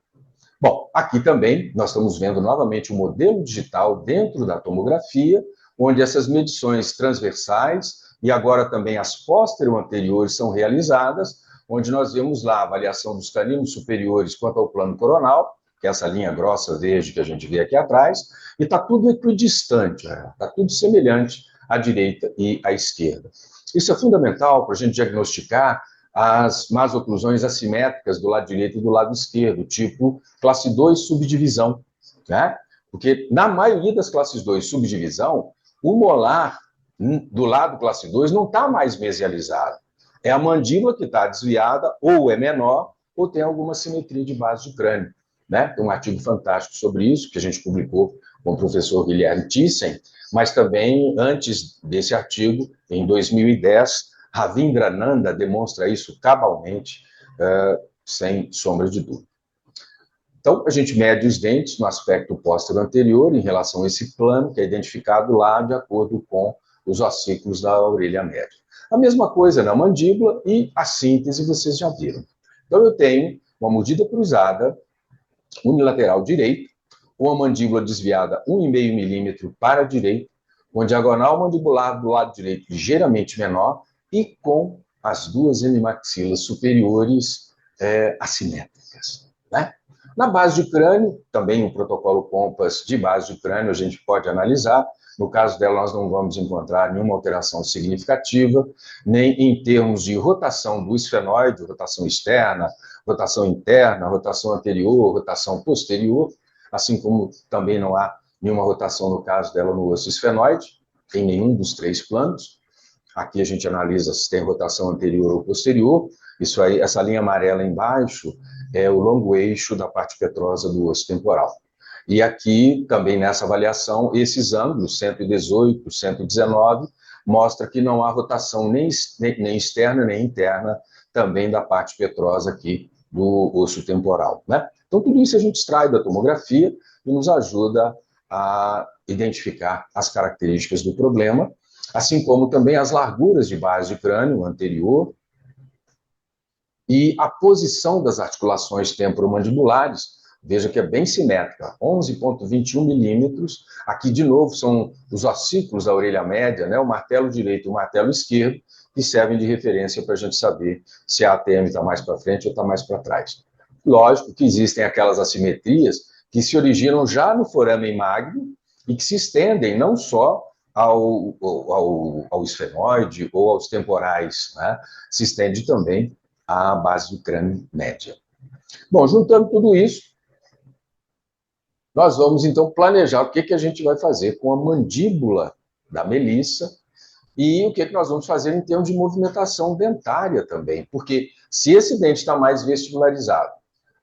Bom, aqui também nós estamos vendo novamente o modelo digital dentro da tomografia, onde essas medições transversais e agora também as póstero-anteriores são realizadas, onde nós vemos lá a avaliação dos caninos superiores quanto ao plano coronal, que é essa linha grossa verde que a gente vê aqui atrás, e está tudo equidistante, está tudo semelhante à direita e à esquerda. Isso é fundamental para a gente diagnosticar as más oclusões assimétricas do lado direito e do lado esquerdo, tipo classe 2 subdivisão, né? Porque na maioria das classes 2 subdivisão, o molar do lado classe 2 não está mais mesializado. É a mandíbula que está desviada, ou é menor, ou tem alguma simetria de base de crânio. Né? Tem um artigo fantástico sobre isso, que a gente publicou com o professor Guilherme Thyssen, mas também, antes desse artigo, em 2010, Ravindrananda demonstra isso cabalmente, sem sombra de dúvida. Então, a gente mede os dentes no aspecto póstero anterior em relação a esse plano, que é identificado lá de acordo com os ossículos da orelha média. A mesma coisa na mandíbula e a síntese vocês já viram. Então, eu tenho uma mordida cruzada unilateral direito, uma mandíbula desviada 1,5 milímetro para a direita, uma diagonal mandibular do lado direito ligeiramente menor e com as duas hemimaxilas superiores assimétricas, né? Na base de crânio, também um protocolo Compass de base de crânio a gente pode analisar. No caso dela, nós não vamos encontrar nenhuma alteração significativa, nem em termos de rotação do esfenoide, rotação externa, rotação interna, rotação anterior, rotação posterior, assim como também não há nenhuma rotação no caso dela no osso esfenoide, em nenhum dos 3 planos. Aqui a gente analisa se tem rotação anterior ou posterior. Isso aí, essa linha amarela embaixo é o longo eixo da parte petrosa do osso temporal. E aqui, também nessa avaliação, esses ângulos, 118, 119, mostra que não há rotação nem externa nem interna também da parte petrosa aqui do osso temporal, né? Então, tudo isso a gente extrai da tomografia e nos ajuda a identificar as características do problema, assim como também as larguras de base de crânio anterior e a posição das articulações temporomandibulares. Veja que é bem simétrica, 11,21 milímetros. Aqui, de novo, são os ossículos da orelha média, né? O martelo direito e o martelo esquerdo, que servem de referência para a gente saber se a ATM está mais para frente ou está mais para trás. Lógico que existem aquelas assimetrias que se originam já no foramen magno e que se estendem não só ao esfenoide ou aos temporais, né? Se estende também à base do crânio média. Bom, juntando tudo isso, nós vamos então planejar o que a gente vai fazer com a mandíbula da Melissa E o que nós vamos fazer em termos de movimentação dentária também, porque se esse dente está mais vestibularizado,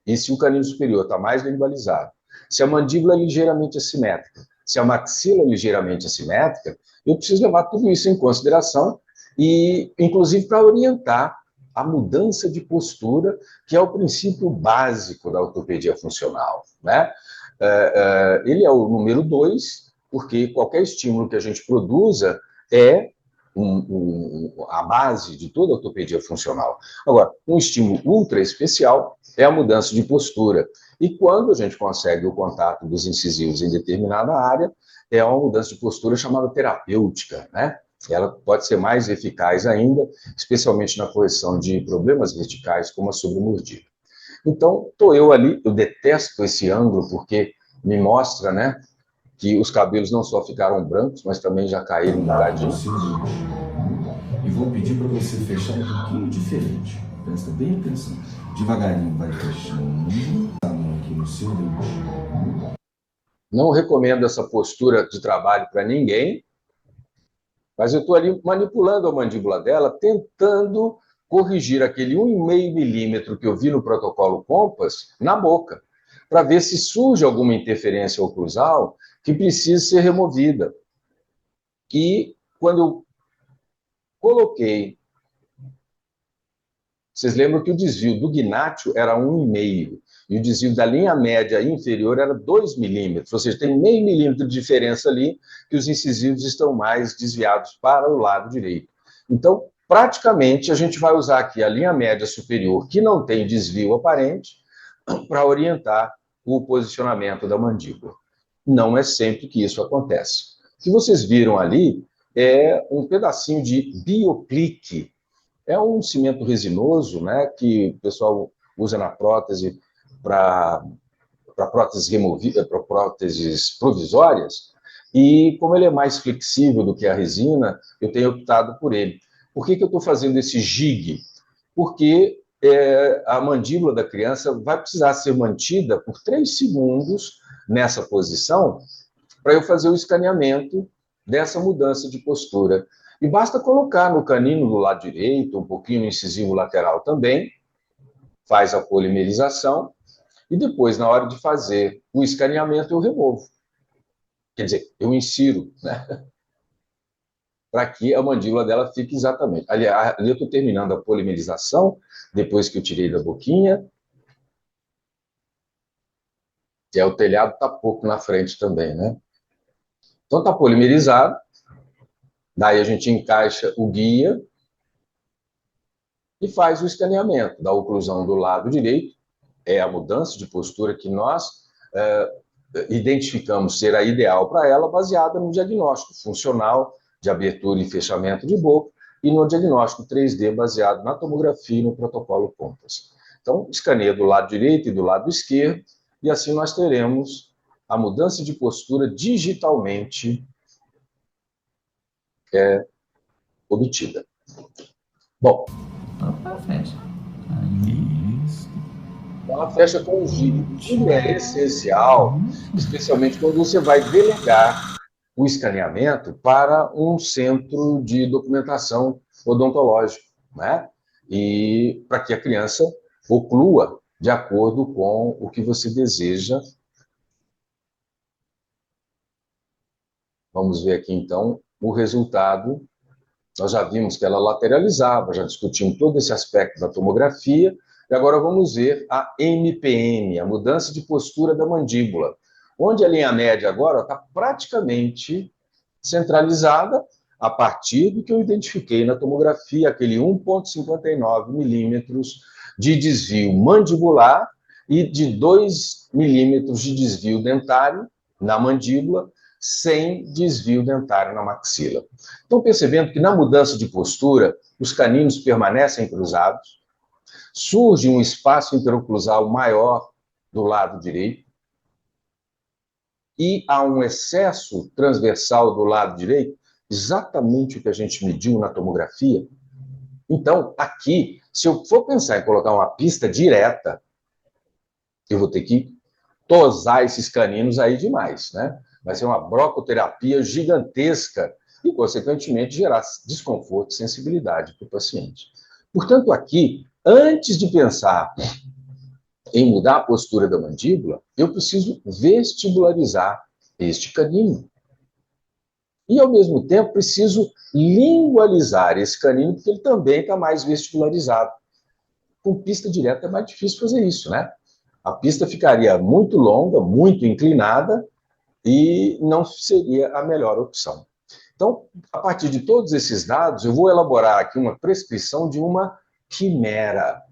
e se o canino superior está mais lingualizado, se a mandíbula é ligeiramente assimétrica, se a maxila é ligeiramente assimétrica, eu preciso levar tudo isso em consideração, e inclusive para orientar a mudança de postura, que é o princípio básico da ortopedia funcional, né? Ele é o número 2, porque qualquer estímulo que a gente produza é a base de toda a ortopedia funcional. Agora, um estímulo ultra especial é a mudança de postura. E quando a gente consegue o contato dos incisivos em determinada área, é uma mudança de postura chamada terapêutica, né? Ela pode ser mais eficaz ainda, especialmente na correção de problemas verticais, como a sobremordida. Então, estou eu ali, eu detesto esse ângulo, porque me mostra, né, que os cabelos não só ficaram brancos, mas também já caíram um bocadinho. E vou pedir para você fechar um pouquinho diferente. Presta bem atenção. Devagarinho vai fechando. A mão aqui no seu dedo. Não recomendo essa postura de trabalho para ninguém, mas eu estou ali manipulando a mandíbula dela, tentando corrigir aquele 1,5 milímetro que eu vi no protocolo Compass na boca, para ver se surge alguma interferência oclusal que precisa ser removida. E quando eu coloquei, vocês lembram que o desvio do Gnatio era 1,5, e o desvio da linha média inferior era 2 milímetros, ou seja, tem meio milímetro de diferença ali, que os incisivos estão mais desviados para o lado direito. Então, praticamente, a gente vai usar aqui a linha média superior, que não tem desvio aparente, para orientar o posicionamento da mandíbula. Não é sempre que isso acontece. O que vocês viram ali é um pedacinho de bioplique. É um cimento resinoso, né, que o pessoal usa na prótese para próteses removidas, para próteses provisórias, e como ele é mais flexível do que a resina, eu tenho optado por ele. Por que eu estou fazendo esse jig? Porque a mandíbula da criança vai precisar ser mantida por 3 segundos nessa posição para eu fazer o escaneamento dessa mudança de postura. E basta colocar no canino do lado direito, um pouquinho no incisivo lateral também, faz a polimerização, e depois, na hora de fazer o escaneamento, eu removo. Quer dizer, eu insiro, né? Para que a mandíbula dela fique exatamente. Ali eu estou terminando a polimerização, depois que eu tirei da boquinha. E aí o telhado está pouco na frente também, né? Então está polimerizado. Daí a gente encaixa o guia e faz o escaneamento da oclusão do lado direito. É a mudança de postura que nós identificamos ser a ideal para ela, baseada no diagnóstico funcional de abertura e fechamento de boca e no diagnóstico 3D baseado na tomografia e no protocolo Compass. Então, escaneia do lado direito e do lado esquerdo, e assim nós teremos a mudança de postura digitalmente obtida. Bom, fecha. Isso. Ela fecha com o giro. Isso é essencial, especialmente quando você vai delegar o escaneamento para um centro de documentação odontológico, né? E para que a criança oclua de acordo com o que você deseja. Vamos ver aqui, então, o resultado. Nós já vimos que ela lateralizava, já discutimos todo esse aspecto da tomografia, e agora vamos ver a MPM, a mudança de postura da mandíbula, onde a linha média agora está praticamente centralizada a partir do que eu identifiquei na tomografia, aquele 1,59 milímetros de desvio mandibular e de 2 milímetros de desvio dentário na mandíbula, sem desvio dentário na maxila. Estão percebendo que na mudança de postura, os caninos permanecem cruzados, surge um espaço interoclusal maior do lado direito, e há um excesso transversal do lado direito, exatamente o que a gente mediu na tomografia. Então, aqui, se eu for pensar em colocar uma pista direta, eu vou ter que tosar esses caninos aí demais, né? Vai ser uma brocoterapia gigantesca e, consequentemente, gerar desconforto e sensibilidade para o paciente. Portanto, aqui, antes de pensar em mudar a postura da mandíbula, eu preciso vestibularizar este canino. E, ao mesmo tempo, preciso lingualizar esse canino, porque ele também está mais vestibularizado. Com pista direta é mais difícil fazer isso, né? A pista ficaria muito longa, muito inclinada, e não seria a melhor opção. Então, a partir de todos esses dados, eu vou elaborar aqui uma prescrição de uma quimera.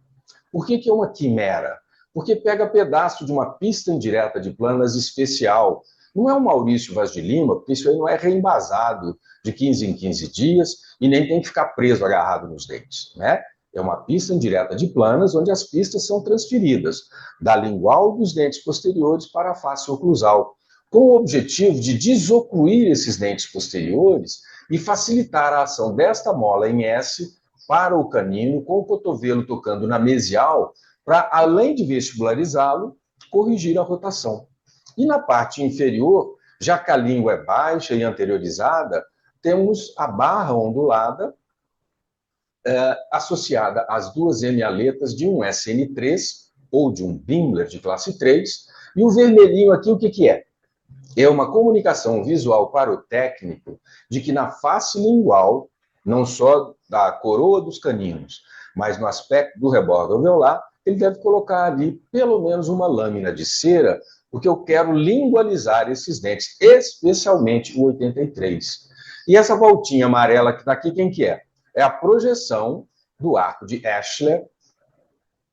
Por que é uma quimera? Porque pega pedaço de uma pista indireta de planas especial. Não é um Maurício Vaz de Lima, porque isso aí não é reembasado de 15 em 15 dias e nem tem que ficar preso, agarrado nos dentes, né? É uma pista indireta de planas, onde as pistas são transferidas da lingual dos dentes posteriores para a face oclusal, com o objetivo de desocluir esses dentes posteriores e facilitar a ação desta mola em S para o canino, com o cotovelo tocando na mesial, para, além de vestibularizá-lo, corrigir a rotação. E na parte inferior, já que a língua é baixa e anteriorizada, temos a barra ondulada, associada às duas hemialetas de um SN3 ou de um Bimmler de classe 3, e o vermelhinho aqui o que é? É uma comunicação visual para o técnico de que na face lingual, não só da coroa dos caninos, mas no aspecto do rebordo alveolar, ele deve colocar ali pelo menos uma lâmina de cera, porque eu quero lingualizar esses dentes, especialmente o 83. E essa voltinha amarela que está aqui, quem que é? É a projeção do arco de Ashler,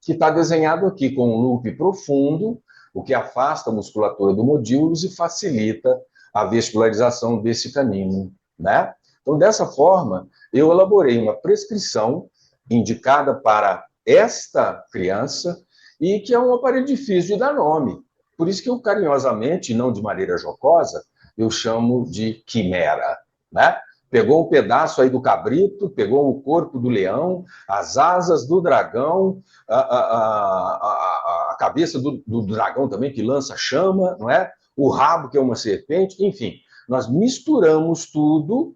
que está desenhado aqui com um loop profundo, o que afasta a musculatura do modíolus e facilita a vestibularização desse canino, né? Então, dessa forma, eu elaborei uma prescrição indicada para esta criança e que é um aparelho difícil de dar nome. Por isso que eu, carinhosamente, não de maneira jocosa, eu chamo de quimera, né? Pegou um pedaço aí do cabrito, pegou o corpo do leão, as asas do dragão, a cabeça do dragão também, que lança chama, não é? O rabo, que é uma serpente, enfim. Nós misturamos tudo.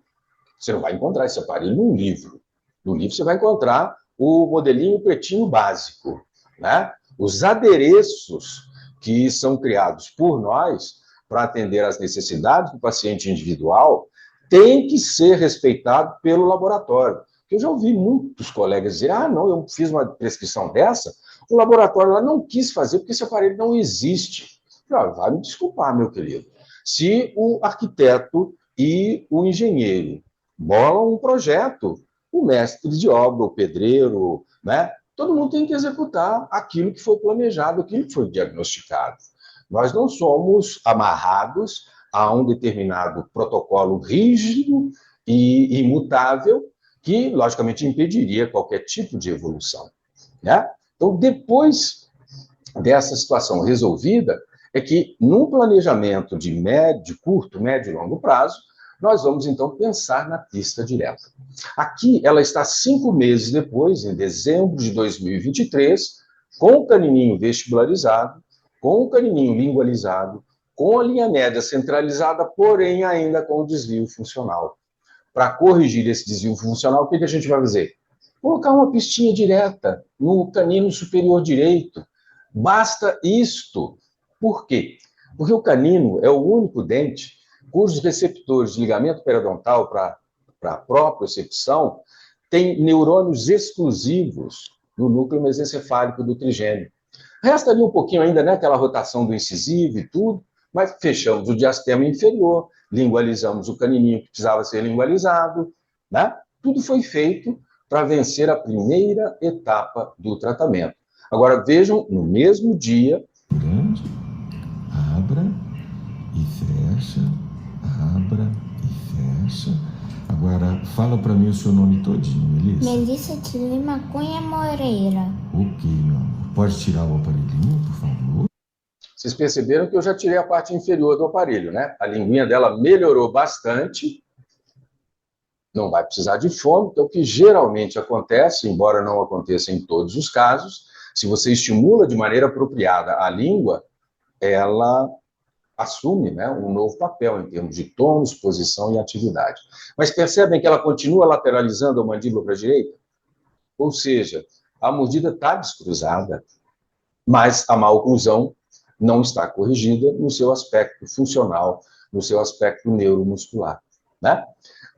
Você não vai encontrar esse aparelho num livro. No livro você vai encontrar o modelinho pretinho básico, né? Os adereços que são criados por nós para atender às necessidades do paciente individual tem que ser respeitado pelo laboratório. Eu já ouvi muitos colegas dizer, não, eu fiz uma prescrição dessa, o laboratório lá não quis fazer porque esse aparelho não existe. Vai me desculpar, meu querido. Se o arquiteto e o engenheiro bolam um projeto, o mestre de obra, o pedreiro, né? Todo mundo tem que executar aquilo que foi planejado, aquilo que foi diagnosticado. Nós não somos amarrados a um determinado protocolo rígido e imutável que, logicamente, impediria qualquer tipo de evolução, né? Então, depois dessa situação resolvida, é que, num planejamento de curto, médio e longo prazo, nós vamos, então, pensar na pista direta. Aqui, ela está 5 meses depois, em dezembro de 2023, com o canininho vestibularizado, com o canininho lingualizado, com a linha média centralizada, porém ainda com o desvio funcional. Para corrigir esse desvio funcional, o que a gente vai fazer? Colocar uma pistinha direta no canino superior direito. Basta isto. Por quê? Porque o canino é o único dente cujos receptores de ligamento periodontal para a propriocepção têm neurônios exclusivos no núcleo mesencefálico do trigêmeo. Resta ali um pouquinho ainda, né, aquela rotação do incisivo e tudo, mas fechamos o diastema inferior, lingualizamos o canininho que precisava ser lingualizado, né? Tudo foi feito para vencer a primeira etapa do tratamento. Agora, vejam, no mesmo dia... Grande, abra e fecha, abra e fecha. Agora, fala para mim o seu nome todinho, Melissa. Melissa de Lima Cunha Moreira. Ok, meu amor. Pode tirar o aparelhinho, por favor? Vocês perceberam que eu já tirei a parte inferior do aparelho, né? A linguinha dela melhorou bastante. Não vai precisar de fono, então o que geralmente acontece, embora não aconteça em todos os casos, se você estimula de maneira apropriada a língua, ela assume, né, um novo papel em termos de tônus, posição e atividade. Mas percebem que ela continua lateralizando a mandíbula para a direita? Ou seja, a mordida está descruzada, mas a maloclusão não está corrigida no seu aspecto funcional, no seu aspecto neuromuscular, né?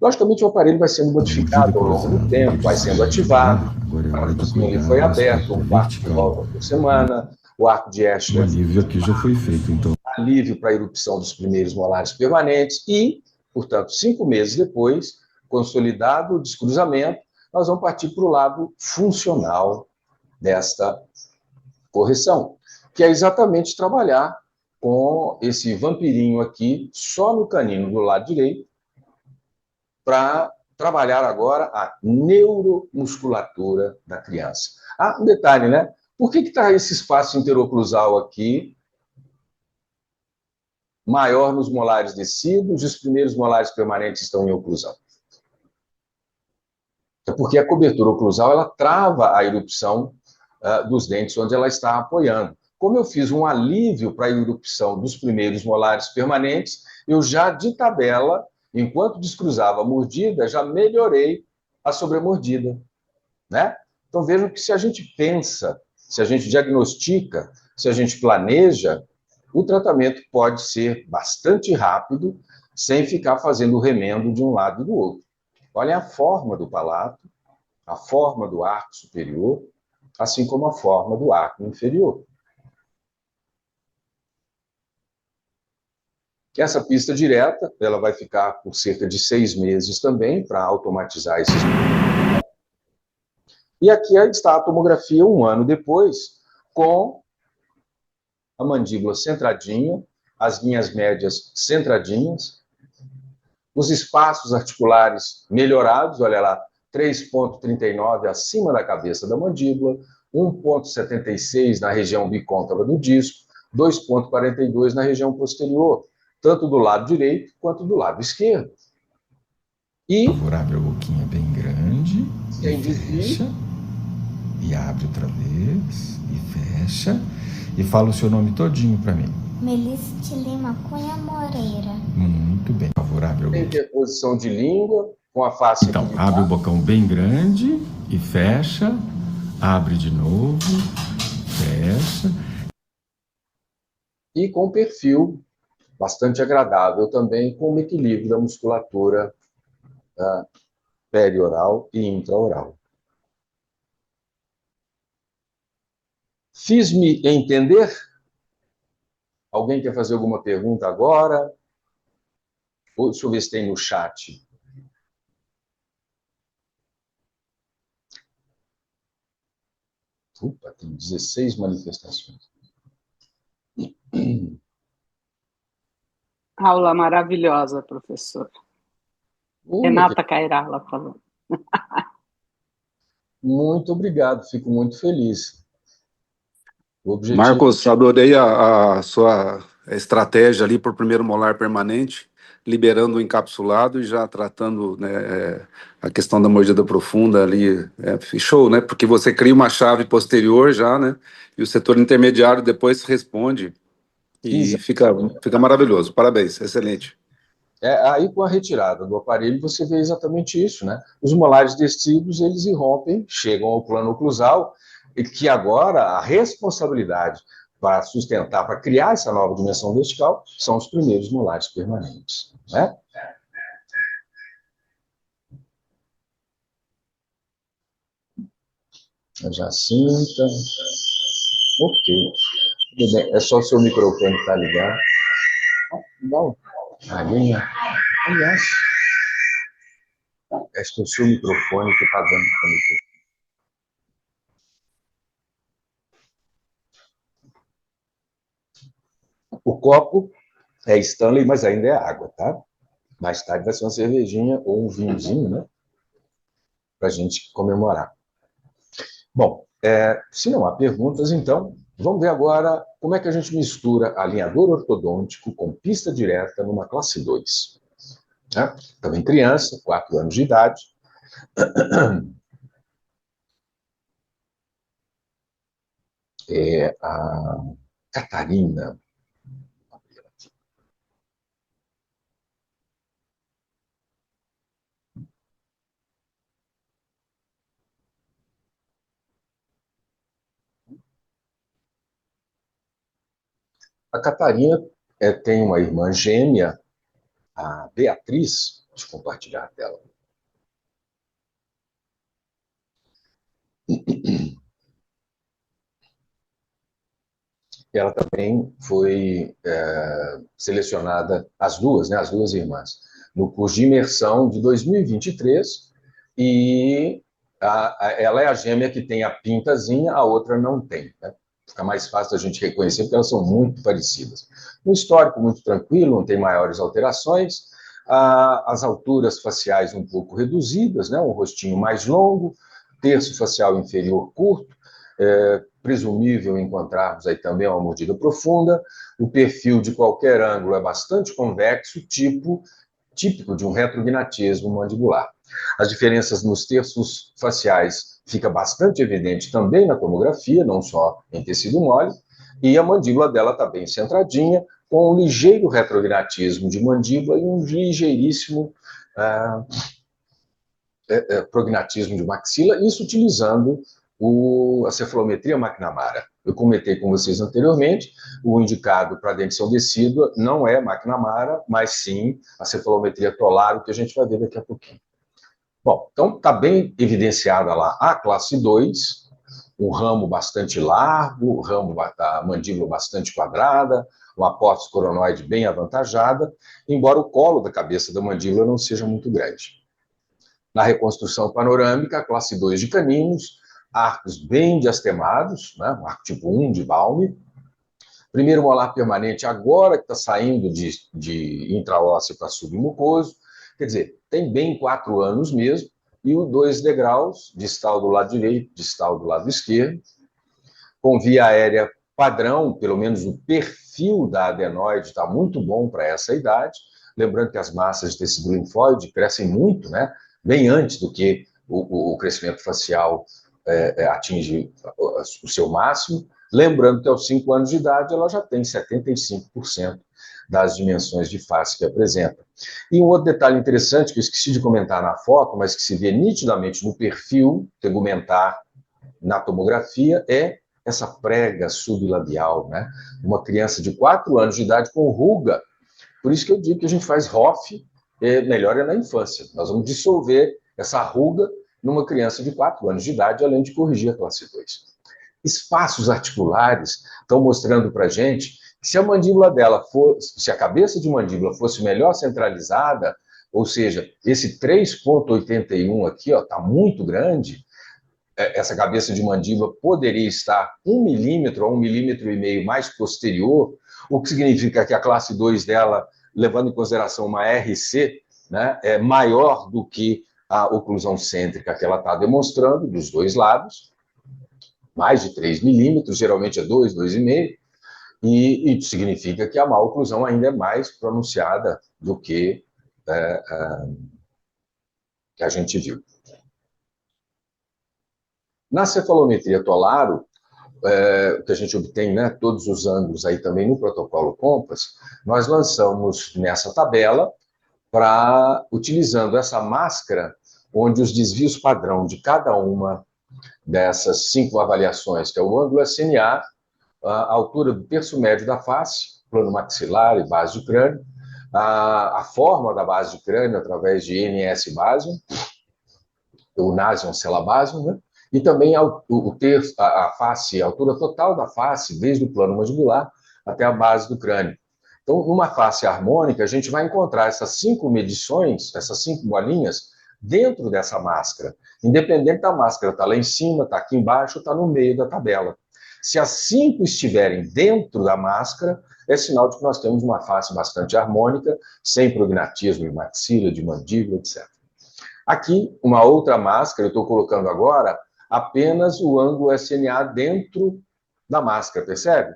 Logicamente, o aparelho vai sendo modificado ao longo do tempo, vai sendo ativado. Ele foi aberto, um quarto de volta por semana, o arco de O Escher, alívio aqui já foi feito, então. alívio para a erupção dos primeiros molares permanentes e, portanto, 5 meses depois, consolidado o descruzamento, nós vamos partir para o lado funcional desta correção, que é exatamente trabalhar com esse vampirinho aqui, só no canino do lado direito, para trabalhar agora a neuromusculatura da criança. Ah, um detalhe, né? Por que está esse espaço interoclusal aqui maior nos molares descidos e os primeiros molares permanentes estão em oclusão? É porque a cobertura oclusal ela trava a erupção dos dentes onde ela está apoiando. Como eu fiz um alívio para a erupção dos primeiros molares permanentes, eu já de tabela, enquanto descruzava a mordida, já melhorei a sobremordida, né? Então vejam que se a gente pensa, se a gente diagnostica, se a gente planeja, o tratamento pode ser bastante rápido, sem ficar fazendo o remendo de um lado e do outro. Olhem a forma do palato, a forma do arco superior, assim como a forma do arco inferior. Essa pista direta, ela vai ficar por cerca de 6 meses também, para automatizar esses. E aqui está a tomografia 1 ano depois, com a mandíbula centradinha, as linhas médias centradinhas, os espaços articulares melhorados, olha lá, 3,39 acima da cabeça da mandíbula, 1,76 na região bicôncava do disco, 2,42 na região posterior, tanto do lado direito quanto do lado esquerdo. E Vou abrir a boquinha bem grande, e fecha, e abre outra vez, e fecha, e fala o seu nome todinho para mim. Melissa Lima Cunha Moreira. Muito bem. Por favor, abre a boquinha. Interposição de língua, com a face Então, equilibrada. abre o bocão bem grande e fecha, abre de novo, fecha. E com perfil bastante agradável também, com o equilíbrio da musculatura perioral e intraoral. Fiz-me entender? Alguém quer fazer alguma pergunta agora? Ou, deixa eu ver se tem no chat. Opa, tem 16 manifestações. Aula maravilhosa, professor. Renata Cairala falando. Muito obrigado, fico muito feliz. O objetivo... Marcos, adorei a sua estratégia ali por primeiro molar permanente, liberando o encapsulado e já tratando, né, a questão da mordida profunda ali. Show, né? Porque você cria uma chave posterior já, né? E o setor intermediário depois responde. E fica maravilhoso. Parabéns, excelente. Aí com a retirada do aparelho você vê exatamente isso, né? Os molares descidos, eles irrompem, chegam ao plano oclusal, e que agora a responsabilidade para sustentar, para criar essa nova dimensão vertical, são os primeiros molares permanentes, né? A Jacinta. Ok. Tudo bem. É só o seu microfone que está ligado. Não. Rainha. Aliás, acho que é o seu microfone que está dando para o microfone. O copo é Stanley, mas ainda é água, tá? Mais tarde vai ser uma cervejinha ou um vinhozinho, né? Para a gente comemorar. Bom, se não há perguntas, então, vamos ver agora como é que a gente mistura alinhador ortodôntico com pista direta numa classe 2. Né? Também criança, 4 anos de idade. A Catarina. A Catarina tem uma irmã gêmea, a Beatriz. Deixa eu compartilhar a tela. Ela também foi selecionada, as duas irmãs, no curso de imersão de 2023, e ela é a gêmea que tem a pintazinha, a outra não tem, né? Fica mais fácil a gente reconhecer, porque elas são muito parecidas. Um histórico muito tranquilo, não tem maiores alterações, as alturas faciais um pouco reduzidas, né? Um rostinho mais longo, terço facial inferior curto, presumível encontrarmos aí também uma mordida profunda, o perfil de qualquer ângulo é bastante convexo, típico de um retrognatismo mandibular. As diferenças nos terços faciais fica bastante evidente também na tomografia, não só em tecido mole, e a mandíbula dela está bem centradinha, com um ligeiro retrognatismo de mandíbula e um ligeiríssimo prognatismo de maxila, isso utilizando a cefalometria McNamara. Eu comentei com vocês anteriormente, o indicado para dentição decídua não é McNamara, mas sim a cefalometria Tolaro, que a gente vai ver daqui a pouquinho. Bom, então está bem evidenciada lá a classe 2, um ramo bastante largo, o ramo da mandíbula bastante quadrada, uma apófise coronoide bem avantajada, embora o colo da cabeça da mandíbula não seja muito grande. Na reconstrução panorâmica, a classe 2 de caninos, arcos bem diastemados, né? Um arco tipo 1 de Balme. Primeiro molar permanente, agora que está saindo de intraósseo para submucoso, quer dizer, tem bem 4 anos mesmo, e o 2 degraus, distal do lado direito, distal do lado esquerdo, com via aérea padrão, pelo menos o perfil da adenoide está muito bom para essa idade, lembrando que as massas de tecido linfóide crescem muito, né? Bem antes do que o crescimento facial atinge o seu máximo, lembrando que aos 5 anos de idade ela já tem 75% das dimensões de face que apresenta. E um outro detalhe interessante que eu esqueci de comentar na foto, mas que se vê nitidamente no perfil tegumentar na tomografia, é essa prega sublabial, né? Uma criança de 4 anos de idade com ruga. Por isso que eu digo que a gente faz ROF, melhor é na infância. Nós vamos dissolver essa ruga numa criança de 4 anos de idade, além de corrigir a classe 2. Espaços articulares estão mostrando para a gente que se a mandíbula dela se a cabeça de mandíbula fosse melhor centralizada, ou seja, esse 3,81 aqui está muito grande, essa cabeça de mandíbula poderia estar 1 milímetro a 1,5 milímetro mais posterior, o que significa que a classe 2 dela, levando em consideração uma RC, né, é maior do que a oclusão cêntrica que ela está demonstrando dos dois lados, mais de 3 milímetros, geralmente é 2, 2,5, e significa que a maloclusão ainda é mais pronunciada do que a gente viu. Na cefalometria Tolaro, que a gente obtém, né, todos os ângulos aí também no protocolo Compass, nós lançamos nessa tabela utilizando essa máscara, onde os desvios padrão de cada uma dessas 5 avaliações, que é o ângulo SNA, a altura do terço médio da face, plano maxilar e base de crânio, a forma da base de crânio através de NS Basium, o Nasion Cellabasium, né? E também a face, a altura total da face, desde o plano mandibular até a base do crânio. Então, numa face harmônica, a gente vai encontrar essas 5 medições, essas 5 bolinhas, dentro dessa máscara. Independente da máscara estar lá em cima, está aqui embaixo, está no meio da tabela. Se as 5 estiverem dentro da máscara, é sinal de que nós temos uma face bastante harmônica, sem prognatismo de maxila, de mandíbula, etc. Aqui, uma outra máscara, eu estou colocando agora apenas o ângulo SNA dentro da máscara, percebe?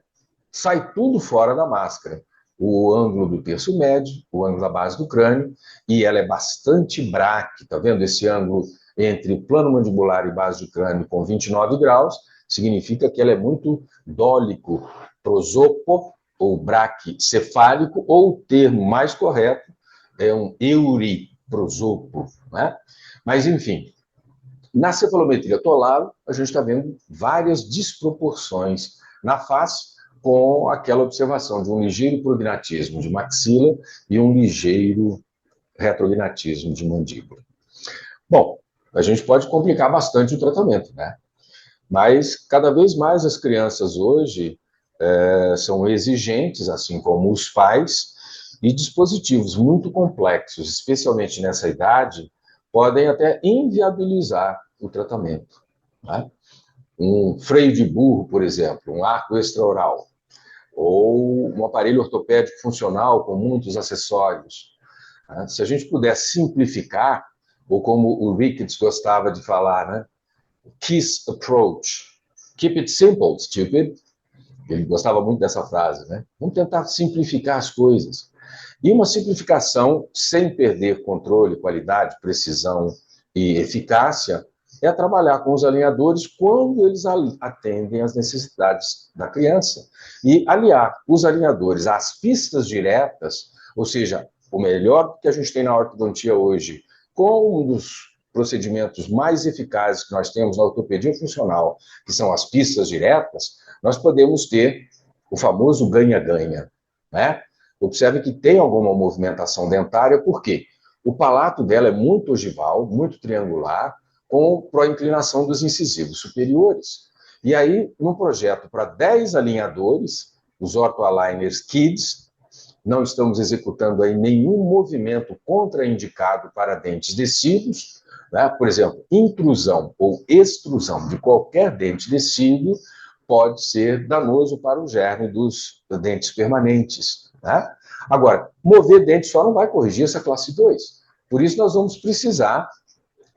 Sai tudo fora da máscara. O ângulo do terço médio, o ângulo da base do crânio, e ela é bastante braque, tá vendo? Esse ângulo entre plano mandibular e base de crânio com 29 graus, significa que ela é muito dólico, prosopo, ou braquicefálico, ou o termo mais correto é um euriprosopo, né? Mas, enfim, na cefalometria Tolaro, a gente está vendo várias desproporções na face, com aquela observação de um ligeiro prognatismo de maxila e um ligeiro retrognatismo de mandíbula. Bom, a gente pode complicar bastante o tratamento, né? Mas cada vez mais as crianças hoje são exigentes, assim como os pais, e dispositivos muito complexos, especialmente nessa idade, podem até inviabilizar o tratamento, né? Um freio de burro, por exemplo, um arco extraoral, ou um aparelho ortopédico funcional com muitos acessórios. Se a gente puder simplificar, ou como o Ricketts gostava de falar, né? KISS approach. Keep it simple, stupid. Ele gostava muito dessa frase, né? Vamos tentar simplificar as coisas. E uma simplificação sem perder controle, qualidade, precisão e eficácia é trabalhar com os alinhadores quando eles atendem às necessidades da criança. E aliar os alinhadores às pistas diretas, ou seja, o melhor que a gente tem na ortodontia hoje, com um dos procedimentos mais eficazes que nós temos na ortopedia funcional, que são as pistas diretas, nós podemos ter o famoso ganha-ganha, né? Observe que tem alguma movimentação dentária, por quê? O palato dela é muito ogival, muito triangular, com proinclinação dos incisivos superiores. E aí, num projeto para 10 alinhadores, os ortho-aligners Kids, não estamos executando aí nenhum movimento contraindicado para dentes decíduos, né? Por exemplo, intrusão ou extrusão de qualquer dente decíduo pode ser danoso para o germe dos dentes permanentes, né? Agora, mover dente só não vai corrigir essa classe 2. Por isso, nós vamos precisar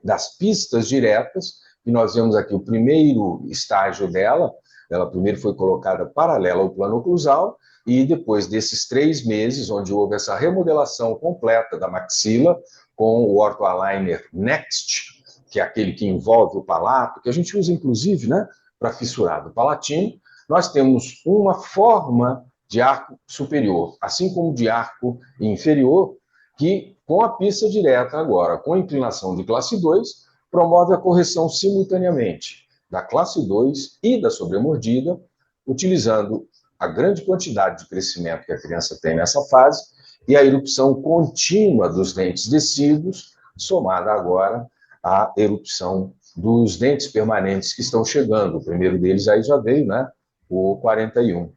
das pistas diretas, e nós vemos aqui o primeiro estágio dela. Ela primeiro foi colocada paralela ao plano oclusal, e depois desses 3 meses, onde houve essa remodelação completa da maxila, com o ortho-aligner Next, que é aquele que envolve o palato, que a gente usa, inclusive, né, para fissurado palatino, nós temos uma forma de arco superior, assim como de arco inferior, que, com a pista direta agora, com inclinação de classe 2, promove a correção simultaneamente da classe 2 e da sobremordida, utilizando a grande quantidade de crescimento que a criança tem nessa fase e a erupção contínua dos dentes decíduos, somada agora à erupção dos dentes permanentes que estão chegando. O primeiro deles aí já veio, né? O 41.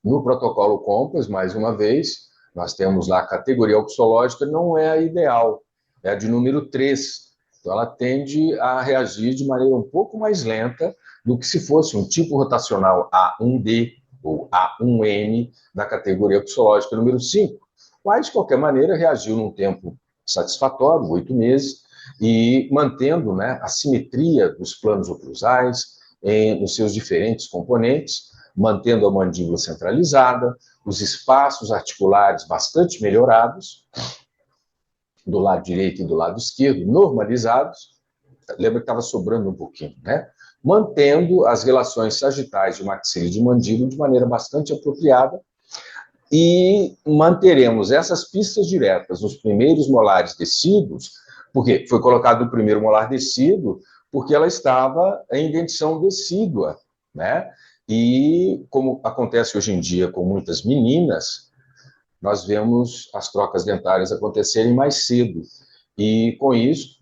No protocolo Compass, mais uma vez, nós temos lá a categoria oxológica, não é a ideal, é a de número 3. Então, ela tende a reagir de maneira um pouco mais lenta do que se fosse um tipo rotacional A1D ou A1N da categoria oxológica número 5. Mas, de qualquer maneira, reagiu num tempo satisfatório, 8 meses, e mantendo, né, a simetria dos planos oclusais nos seus diferentes componentes, mantendo a mandíbula centralizada, os espaços articulares bastante melhorados, do lado direito e do lado esquerdo, normalizados. Lembra que estava sobrando um pouquinho, né? Mantendo as relações sagitais de maxila e de mandíbula de maneira bastante apropriada, e manteremos essas pistas diretas nos primeiros molares decíduos, porque foi colocado o primeiro molar decíduo, porque ela estava em dentição decídua, né? E, como acontece hoje em dia com muitas meninas, nós vemos as trocas dentárias acontecerem mais cedo. E, com isso,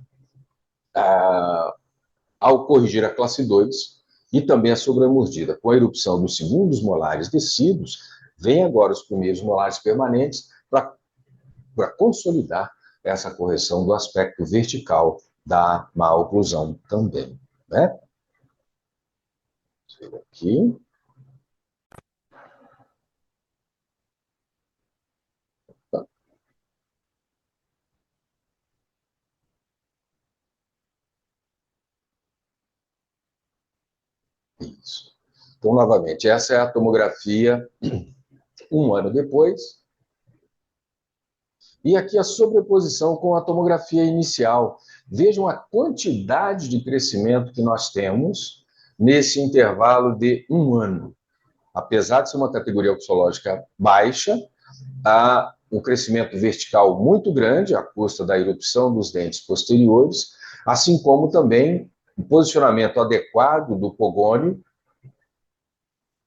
ao corrigir a classe 2 e também a sobremordida, com a erupção dos segundos molares decíduos, vem agora os primeiros molares permanentes para consolidar essa correção do aspecto vertical da má oclusão também, né? Deixa eu ver aqui. Isso. Então, novamente, essa é a tomografia 1 ano depois. E aqui a sobreposição com a tomografia inicial. Vejam a quantidade de crescimento que nós temos nesse intervalo de 1 ano. Apesar de ser uma categoria oxológica baixa, há um crescimento vertical muito grande, à custa da erupção dos dentes posteriores, assim como também o posicionamento adequado do pogônio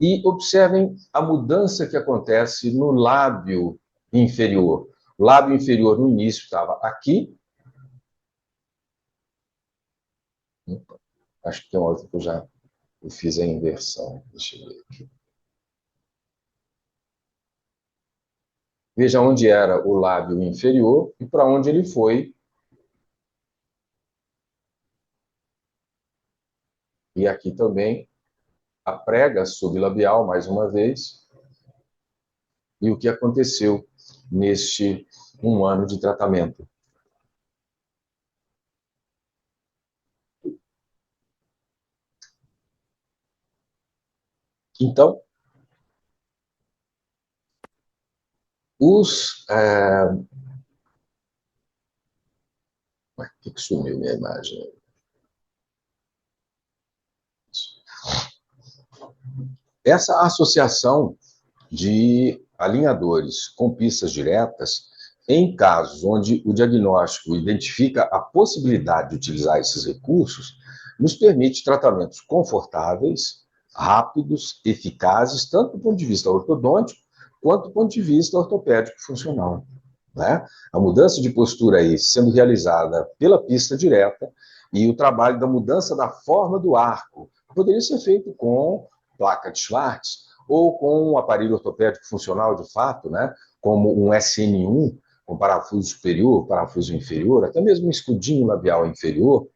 E observem a mudança que acontece no lábio inferior. O lábio inferior, no início, estava aqui. Acho que tem uma outra que eu fiz a inversão. Deixa eu ver aqui. Veja onde era o lábio inferior e para onde ele foi. E aqui também a prega sublabial, mais uma vez. E o que aconteceu neste 1 ano de tratamento. Então, Por que sumiu minha imagem? Essa associação de alinhadores com pistas diretas, em casos onde o diagnóstico identifica a possibilidade de utilizar esses recursos, nos permite tratamentos confortáveis, rápidos, eficazes, tanto do ponto de vista ortodôntico, quanto do ponto de vista ortopédico funcional. Né? A mudança de postura aí sendo realizada pela pista direta e o trabalho da mudança da forma do arco poderia ser feito com placa de Schwartz ou com um aparelho ortopédico funcional de fato, né? Como um SN1, com parafuso superior, parafuso inferior, até mesmo um escudinho labial inferior,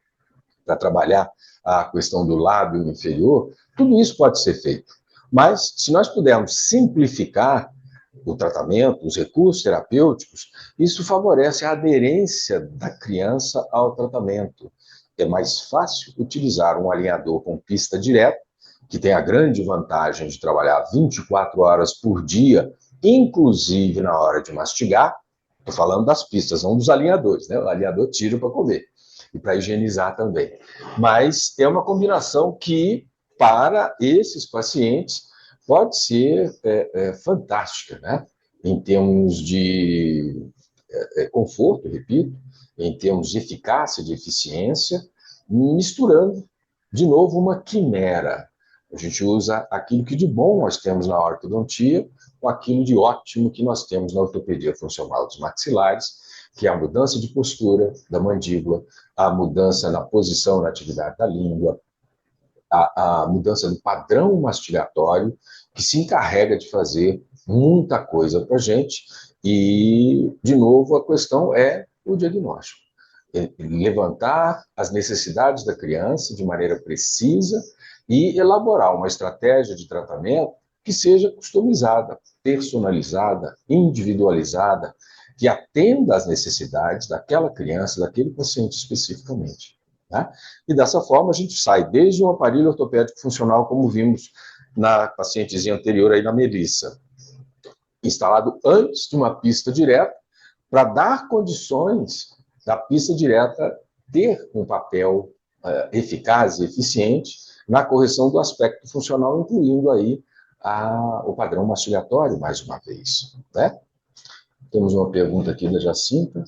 para trabalhar a questão do lábio inferior, tudo isso pode ser feito. Mas, se nós pudermos simplificar o tratamento, os recursos terapêuticos, isso favorece a aderência da criança ao tratamento. É mais fácil utilizar um alinhador com pista direta, que tem a grande vantagem de trabalhar 24 horas por dia, inclusive na hora de mastigar. Estou falando das pistas, não dos alinhadores, né? O alinhador tira para comer e para higienizar também. Mas é uma combinação que, para esses pacientes, pode ser fantástica, né? Em termos de conforto, repito, em termos de eficácia, de eficiência, misturando, de novo, uma quimera. A gente usa aquilo que de bom nós temos na ortodontia com aquilo de ótimo que nós temos na ortopedia funcional dos maxilares, que é a mudança de postura da mandíbula, a mudança na posição, na atividade da língua, a mudança do padrão mastigatório, que se encarrega de fazer muita coisa para a gente. E, de novo, a questão é o diagnóstico. Levantar as necessidades da criança de maneira precisa e elaborar uma estratégia de tratamento que seja customizada, personalizada, individualizada, que atenda às necessidades daquela criança, daquele paciente especificamente. Né? E dessa forma a gente sai desde um aparelho ortopédico funcional, como vimos na pacientezinha anterior aí na Melissa, instalado antes de uma pista direta, para dar condições da pista direta ter um papel eficaz e eficiente na correção do aspecto funcional, incluindo aí o padrão mastigatório, mais uma vez. Né? Temos uma pergunta aqui da Jacinta.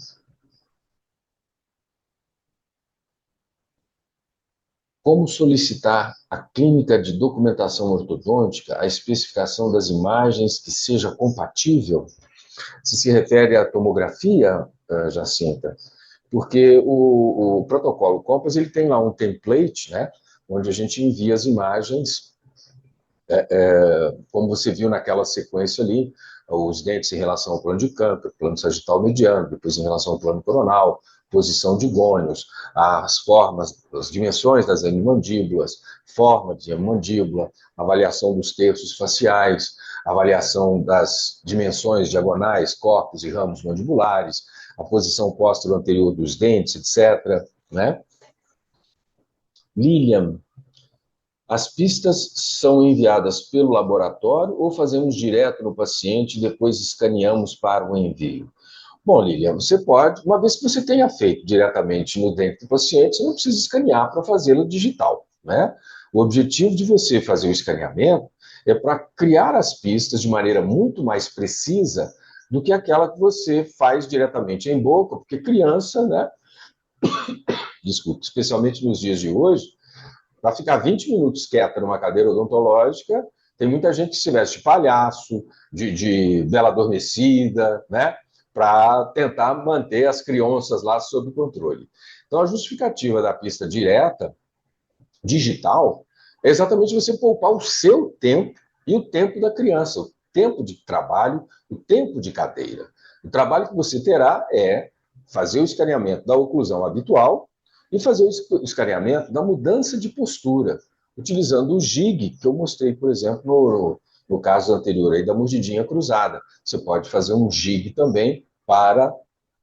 Como solicitar à clínica de documentação ortodôntica a especificação das imagens que seja compatível? Se refere à tomografia, Jacinta, porque o protocolo Compass ele tem lá um template, né, onde a gente envia as imagens, como você viu naquela sequência ali, os dentes em relação ao plano de Cantor, plano sagital mediano, depois em relação ao plano coronal, posição de gônios, as formas, as dimensões das hemimandíbulas, forma de hemimandíbula, avaliação dos terços faciais, avaliação das dimensões diagonais, corpos e ramos mandibulares, a posição póstero-anterior dos dentes, etc. Né? Lilian, as pistas são enviadas pelo laboratório ou fazemos direto no paciente e depois escaneamos para o envio? Bom, Lilian, você pode, uma vez que você tenha feito diretamente no dente do paciente, você não precisa escanear para fazê-lo digital, né? O objetivo de você fazer o escaneamento é para criar as pistas de maneira muito mais precisa do que aquela que você faz diretamente em boca, porque criança, né? Desculpe, especialmente nos dias de hoje, para ficar 20 minutos quieta numa cadeira odontológica, Tem muita gente que se veste de palhaço, de bela adormecida, né? Para tentar manter as crianças lá sob controle. Então, a justificativa da pista direta, digital, é exatamente você poupar o seu tempo e o tempo da criança, o tempo de trabalho, o tempo de cadeira. O trabalho que você terá é fazer o escaneamento da oclusão habitual e fazer o escaneamento da mudança de postura, utilizando o jig que eu mostrei, por exemplo, no caso anterior aí da mordidinha cruzada. Você pode fazer um jig também para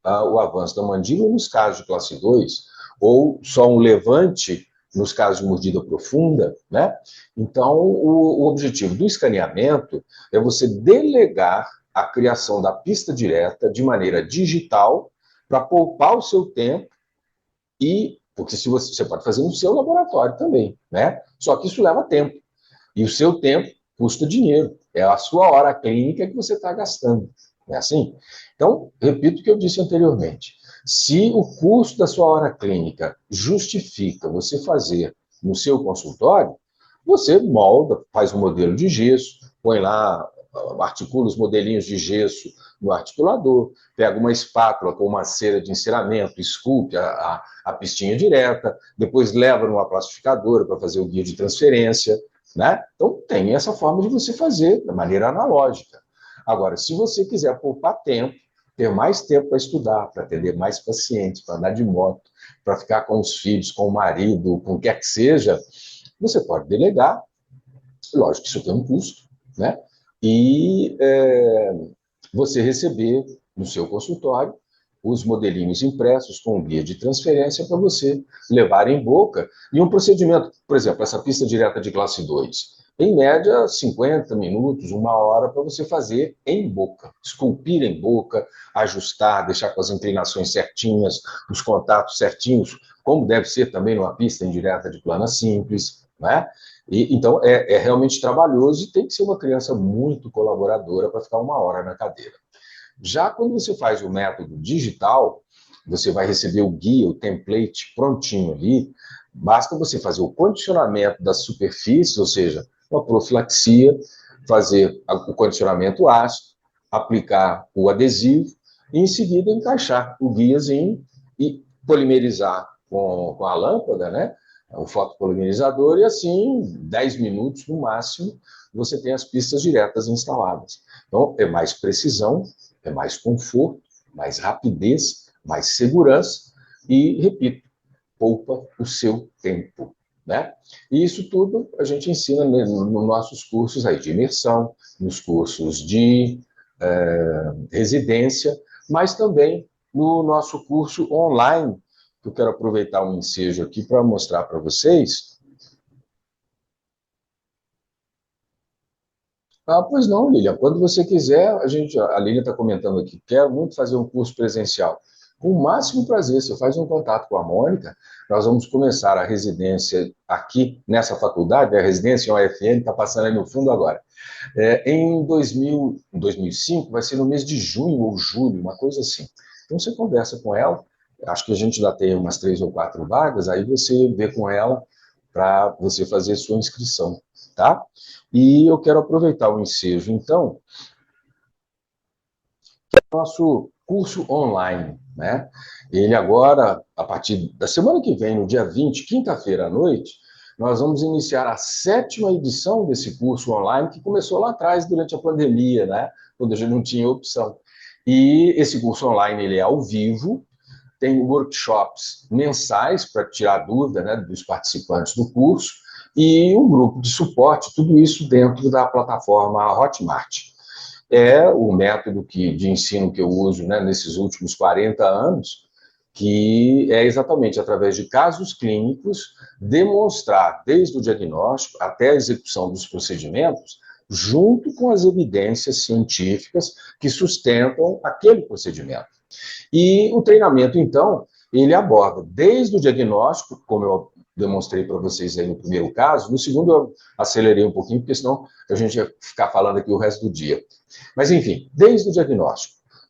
o avanço da mandíbula nos casos de classe 2, ou só um levante nos casos de mordida profunda, né? Então, o objetivo do escaneamento é você delegar a criação da pista direta de maneira digital para poupar o seu tempo e, porque se você pode fazer no seu laboratório também, né? Só que isso leva tempo. E o seu tempo custa dinheiro. É a sua hora clínica que você está gastando. Não é assim? Então, repito o que eu disse anteriormente. Se o custo da sua hora clínica justifica você fazer no seu consultório, você molda, faz um modelo de gesso, põe lá, articula os modelinhos de gesso no articulador, pega uma espátula com uma cera de enceramento, esculpe a pistinha direta, depois leva numa plastificadora para fazer o guia de transferência, né? Então, tem essa forma de você fazer da maneira analógica. Agora, se você quiser poupar tempo, ter mais tempo para estudar, para atender mais pacientes, para andar de moto, para ficar com os filhos, com o marido, com o que quer que seja, você pode delegar. Lógico que isso tem um custo, né? E você receber no seu consultório os modelinhos impressos com o guia de transferência para você levar em boca. E um procedimento, por exemplo, essa pista direta de classe 2, em média, 50 minutos, 1 hora para você fazer em boca, esculpir em boca, ajustar, deixar com as inclinações certinhas, os contatos certinhos, como deve ser também numa pista indireta de plana simples, né? Então, é realmente trabalhoso e tem que ser uma criança muito colaboradora para ficar 1 hora na cadeira. Já quando você faz o método digital, você vai receber o guia, o template prontinho ali, basta você fazer o condicionamento das superfícies, ou seja, uma profilaxia, fazer o condicionamento ácido, aplicar o adesivo e, em seguida, encaixar o guiazinho e polimerizar com a lâmpada, né? O fotopolimerizador, e assim, 10 minutos no máximo, você tem as pistas diretas instaladas. Então, é mais precisão, é mais conforto, mais rapidez, mais segurança e, repito, poupa o seu tempo, né? E isso tudo a gente ensina nos nossos cursos aí de imersão, nos cursos de residência, mas também no nosso curso online, que eu quero aproveitar um ensejo aqui para mostrar para vocês. Pois não, Lilian, quando você quiser, a Lilian está comentando aqui, quero muito fazer um curso presencial. Com o máximo prazer, você faz um contato com a Mônica, nós vamos começar a residência aqui nessa faculdade, a residência em UFM, está passando aí no fundo agora. Em 2005, vai ser no mês de junho ou julho, uma coisa assim. Então você conversa com ela, acho que a gente já tem umas 3 ou 4 vagas, aí você vê com ela para você fazer sua inscrição, tá? E eu quero aproveitar o ensejo, então, que é o nosso curso online, né? Ele agora, a partir da semana que vem, no dia 20, quinta-feira à noite, nós vamos iniciar a 7ª edição desse curso online, que começou lá atrás, durante a pandemia, né? Quando a gente não tinha opção. E esse curso online, ele é ao vivo, tem workshops mensais para tirar dúvida, né, dos participantes do curso, e um grupo de suporte, tudo isso dentro da plataforma Hotmart. É o método de ensino que eu uso, né, nesses últimos 40 anos, que é exatamente através de casos clínicos, demonstrar desde o diagnóstico até a execução dos procedimentos, junto com as evidências científicas que sustentam aquele procedimento. E o treinamento, então, ele aborda desde o diagnóstico, como eu demonstrei para vocês aí no primeiro caso, no segundo eu acelerei um pouquinho, porque senão a gente ia ficar falando aqui o resto do dia. Mas, enfim, desde o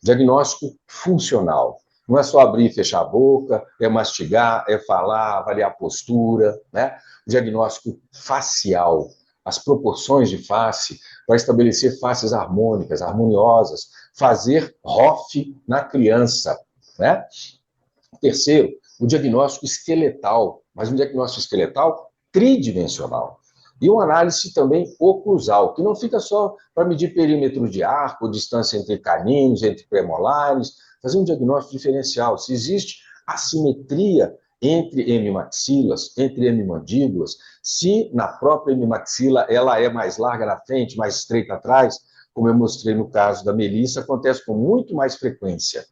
diagnóstico funcional. Não é só abrir e fechar a boca, é mastigar, é falar, avaliar a postura, né? O diagnóstico facial, as proporções de face, para estabelecer faces harmônicas, harmoniosas, fazer ROF na criança, né? Terceiro, o diagnóstico esqueletal, mas um diagnóstico esqueletal tridimensional. E uma análise também oclusal, que não fica só para medir perímetro de arco, distância entre caninos, entre premolares, fazer um diagnóstico diferencial, se existe assimetria entre hemimaxilas, entre hemimandíbulas, se na própria hemimaxila ela é mais larga na frente, mais estreita atrás, como eu mostrei no caso da Melissa, acontece com muito mais frequência.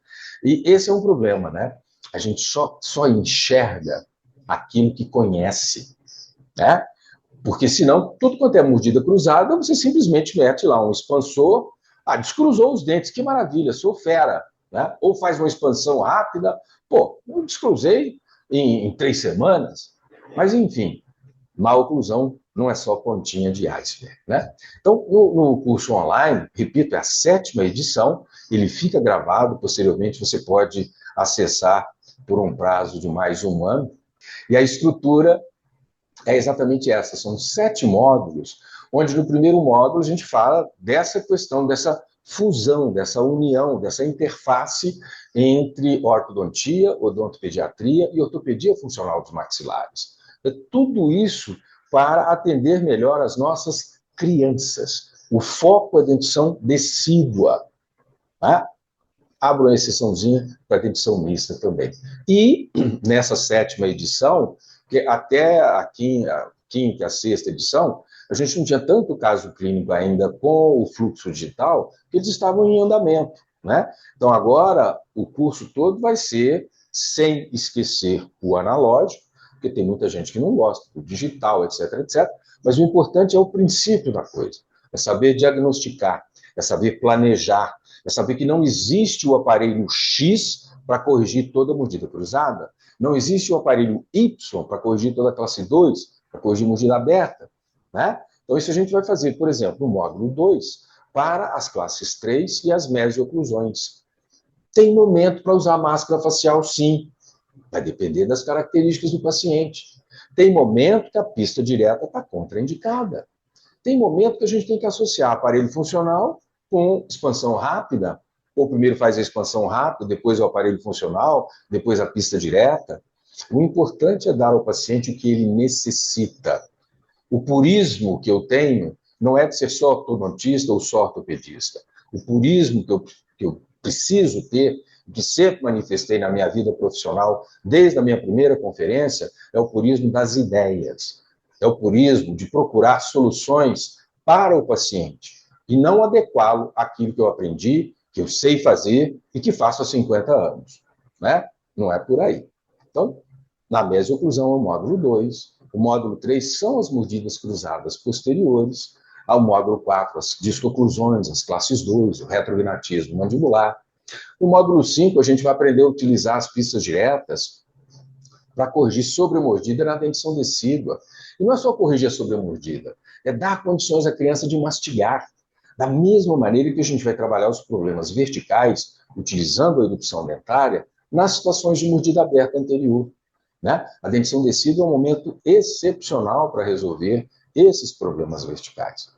E esse é um problema, né? A gente só enxerga aquilo que conhece, né? Porque senão, tudo quanto é mordida cruzada, você simplesmente mete lá um expansor, descruzou os dentes, que maravilha, sou fera, né? Ou faz uma expansão rápida, pô, eu descruzei em 3 semanas, mas enfim, má oclusão não é só pontinha de iceberg, né? Então, no curso online, repito, é a 7ª edição, ele fica gravado, posteriormente você pode acessar por um prazo de mais um ano, e a estrutura é exatamente essa, são 7 módulos, onde no primeiro módulo a gente fala dessa questão, dessa fusão, dessa união, dessa interface entre ortodontia, odontopediatria e ortopedia funcional dos maxilares. Tudo isso para atender melhor as nossas crianças. O foco é a dentição decídua, né? Abro uma exceçãozinha para a dentição mista também. E nessa 7ª edição, que até a quinta e a 6ª edição, a gente não tinha tanto caso clínico ainda com o fluxo digital, que eles estavam em andamento, né? Então agora o curso todo vai ser sem esquecer o analógico, porque tem muita gente que não gosta do digital, etc, etc. Mas o importante é o princípio da coisa, é saber diagnosticar, é saber planejar, é saber que não existe o aparelho X para corrigir toda a mordida cruzada, não existe o aparelho Y para corrigir toda a classe 2, para corrigir mordida aberta, né? Então isso a gente vai fazer, por exemplo, no módulo 2, para as classes 3 e as mesioclusões. Tem momento para usar máscara facial, sim, vai depender das características do paciente. Tem momento que a pista direta está contraindicada. Tem momento que a gente tem que associar aparelho funcional com expansão rápida, ou primeiro faz a expansão rápida, depois o aparelho funcional, depois a pista direta. O importante é dar ao paciente o que ele necessita. O purismo que eu tenho não é de ser só ortodontista ou só ortopedista. O purismo que eu preciso ter, que sempre manifestei na minha vida profissional, desde a minha primeira conferência, é o purismo das ideias. É o purismo de procurar soluções para o paciente e não adequá-lo àquilo que eu aprendi, que eu sei fazer e que faço há 50 anos, né? Não é por aí. Então, na mesioclusão é o módulo 2, o módulo 3 são as mordidas cruzadas posteriores, ao módulo 4 as discoclusões, as classes 2, o retrognatismo mandibular. No módulo 5 a gente vai aprender a utilizar as pistas diretas para corrigir sobremordida na dentição decídua. E não é só corrigir a sobremordida, é dar condições à criança de mastigar. Da mesma maneira que a gente vai trabalhar os problemas verticais, utilizando a erupção dentária, nas situações de mordida aberta anterior, né? A dentição decídua é um momento excepcional para resolver esses problemas verticais.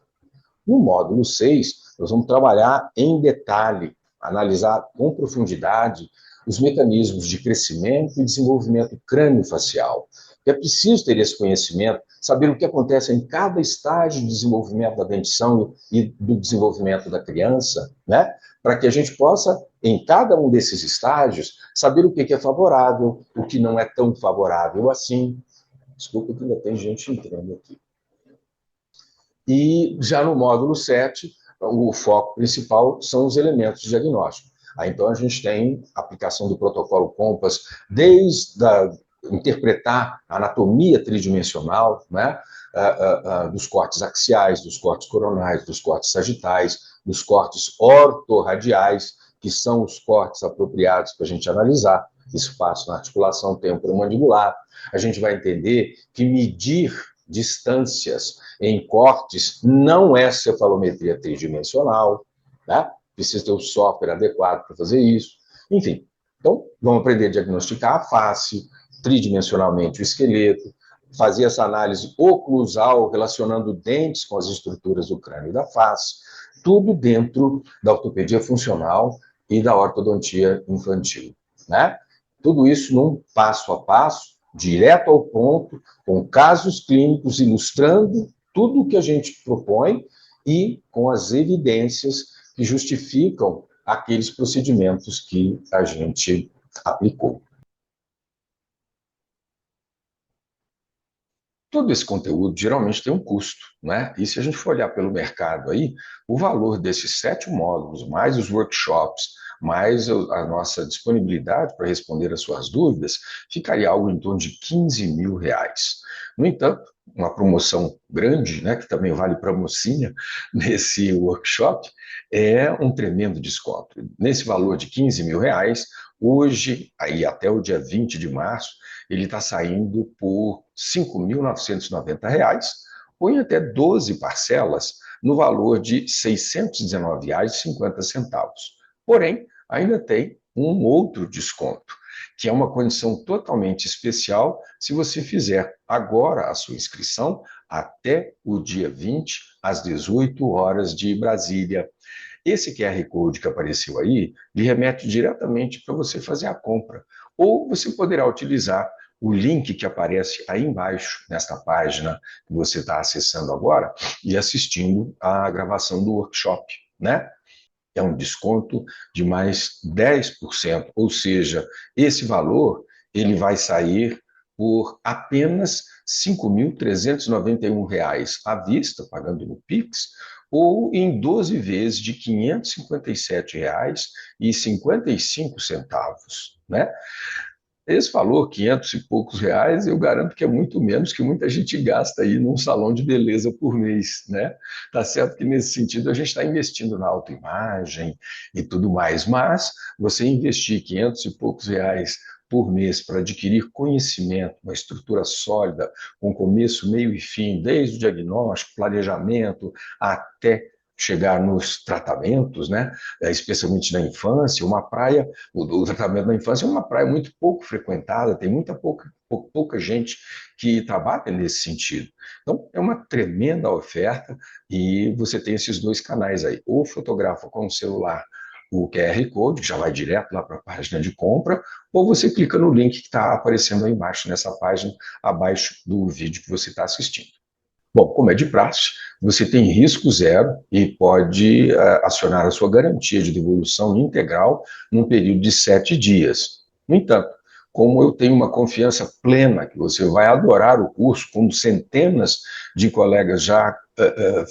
No módulo 6, nós vamos trabalhar em detalhe, analisar com profundidade os mecanismos de crescimento e desenvolvimento crânio-facial. É preciso ter esse conhecimento, saber o que acontece em cada estágio de desenvolvimento da dentição e do desenvolvimento da criança, né? Para que a gente possa, em cada um desses estágios, saber o que é favorável, o que não é tão favorável assim. Desculpa que ainda tem gente entrando aqui. E já no módulo 7, o foco principal são os elementos de diagnóstico. Aí, então, a gente tem a aplicação do protocolo Compass, desde interpretar a anatomia tridimensional, né? Dos cortes axiais, dos cortes coronais, dos cortes sagitais, dos cortes ortorradiais, que são os cortes apropriados para a gente analisar espaço na articulação temporomandibular. A gente vai entender que medir distâncias em cortes não é cefalometria tridimensional, né? Precisa ter o software adequado para fazer isso. Enfim, então, vamos aprender a diagnosticar a face, tridimensionalmente o esqueleto, fazia essa análise oclusal, relacionando dentes com as estruturas do crânio e da face, tudo dentro da ortopedia funcional e da ortodontia infantil, né? Tudo isso num passo a passo, direto ao ponto, com casos clínicos ilustrando tudo o que a gente propõe e com as evidências que justificam aqueles procedimentos que a gente aplicou. Todo esse conteúdo geralmente tem um custo, né? E se a gente for olhar pelo mercado aí, o valor desses 7 módulos, mais os workshops, mais a nossa disponibilidade para responder às suas dúvidas, ficaria algo em torno de R$ 15.000. No entanto, uma promoção grande, né, que também vale para a mocinha, nesse workshop, é um tremendo desconto. Nesse valor de R$ 15.000, hoje, aí até o dia 20 de março, ele está saindo por R$ 5.990, ou em até 12 parcelas, no valor de R$ 619,50. Porém, ainda tem um outro desconto, que é uma condição totalmente especial se você fizer agora a sua inscrição até o dia 20, às 18 horas de Brasília. Esse QR Code que apareceu aí lhe remete diretamente para você fazer a compra. Ou você poderá utilizar o link que aparece aí embaixo, nesta página que você está acessando agora, e assistindo à gravação do workshop, né? É um desconto de mais 10%, ou seja, esse valor ele vai sair por apenas R$ 5.391 à vista, pagando no Pix, ou em 12 vezes de R$ 557,55, né? Esse valor, 500 e poucos reais, eu garanto que é muito menos que muita gente gasta aí num salão de beleza por mês, né? Tá certo que nesse sentido a gente está investindo na autoimagem e tudo mais, mas você investir 500 e poucos reais por mês para adquirir conhecimento, uma estrutura sólida, com começo, meio e fim, desde o diagnóstico, planejamento, até chegar nos tratamentos, né? Especialmente na infância, uma praia, o tratamento na infância é uma praia muito pouco frequentada, tem pouca gente que trabalha nesse sentido. Então, é uma tremenda oferta e você tem esses 2 canais aí, ou fotografa com o celular o QR Code, que já vai direto lá para a página de compra, ou você clica no link que está aparecendo aí embaixo, nessa página, abaixo do vídeo que você está assistindo. Bom, como é de praxe, você tem risco zero e pode acionar a sua garantia de devolução integral num período de 7 dias. No entanto, como eu tenho uma confiança plena que você vai adorar o curso, como centenas de colegas já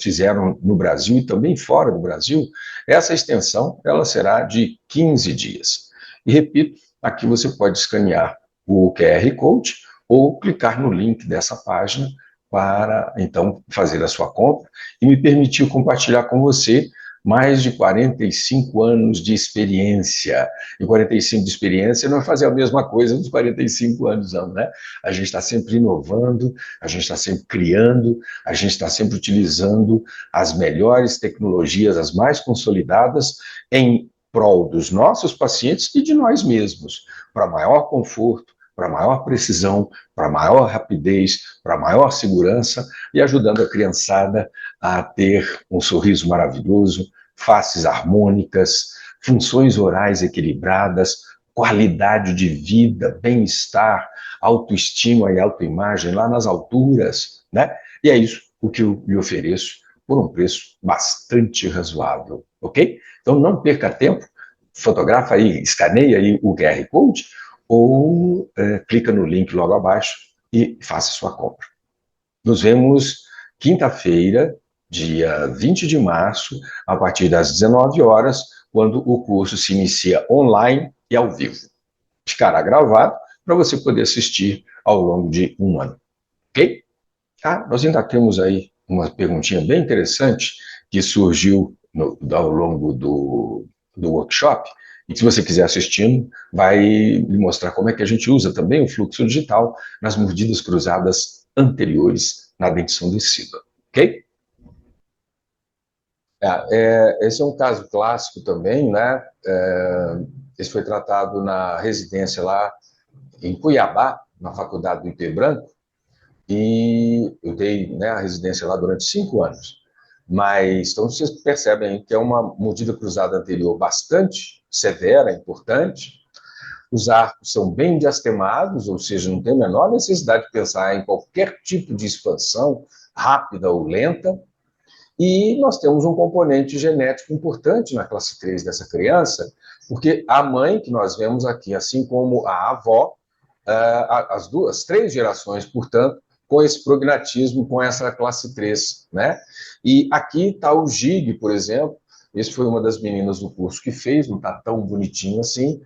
fizeram no Brasil e também fora do Brasil, essa extensão ela será de 15 dias. E repito, aqui você pode escanear o QR Code ou clicar no link dessa página para, então, fazer a sua compra e me permitir compartilhar com você mais de 45 anos de experiência. E 45 de experiência não é fazer a mesma coisa dos 45 anos, não, né? A gente está sempre inovando, a gente está sempre criando, a gente está sempre utilizando as melhores tecnologias, as mais consolidadas, em prol dos nossos pacientes e de nós mesmos, para maior conforto, para maior precisão, para maior rapidez, para maior segurança e ajudando a criançada a ter um sorriso maravilhoso, faces harmônicas, funções orais equilibradas, qualidade de vida, bem-estar, autoestima e autoimagem lá nas alturas, né? E é isso o que eu lhe ofereço por um preço bastante razoável, ok? Então não perca tempo, fotografa aí, escaneia aí o QR Code, ou clica no link logo abaixo e faça sua compra. Nos vemos quinta-feira, dia 20 de março, a partir das 19 horas, quando o curso se inicia online e ao vivo. Ficará gravado para você poder assistir ao longo de um ano, ok? Nós ainda temos aí uma perguntinha bem interessante que surgiu ao longo do workshop, e se você quiser assistindo, vai lhe mostrar como é que a gente usa também o fluxo digital nas mordidas cruzadas anteriores na dentição decídua, ok? Esse é um caso clássico também, né? Esse foi tratado na residência lá em Cuiabá, na faculdade do IP Branco, e eu dei, né, a residência lá durante 5 anos. Mas, então, vocês percebem que é uma mordida cruzada anterior bastante severa, importante. Os arcos são bem diastemados, ou seja, não tem a menor necessidade de pensar em qualquer tipo de expansão rápida ou lenta. E nós temos um componente genético importante na classe 3 dessa criança, porque a mãe que nós vemos aqui, assim como a avó, as 3 gerações, portanto, com esse prognatismo, com essa classe 3, né? E aqui está o Gig, por exemplo. Esse foi uma das meninas do curso que fez, não está tão bonitinho assim.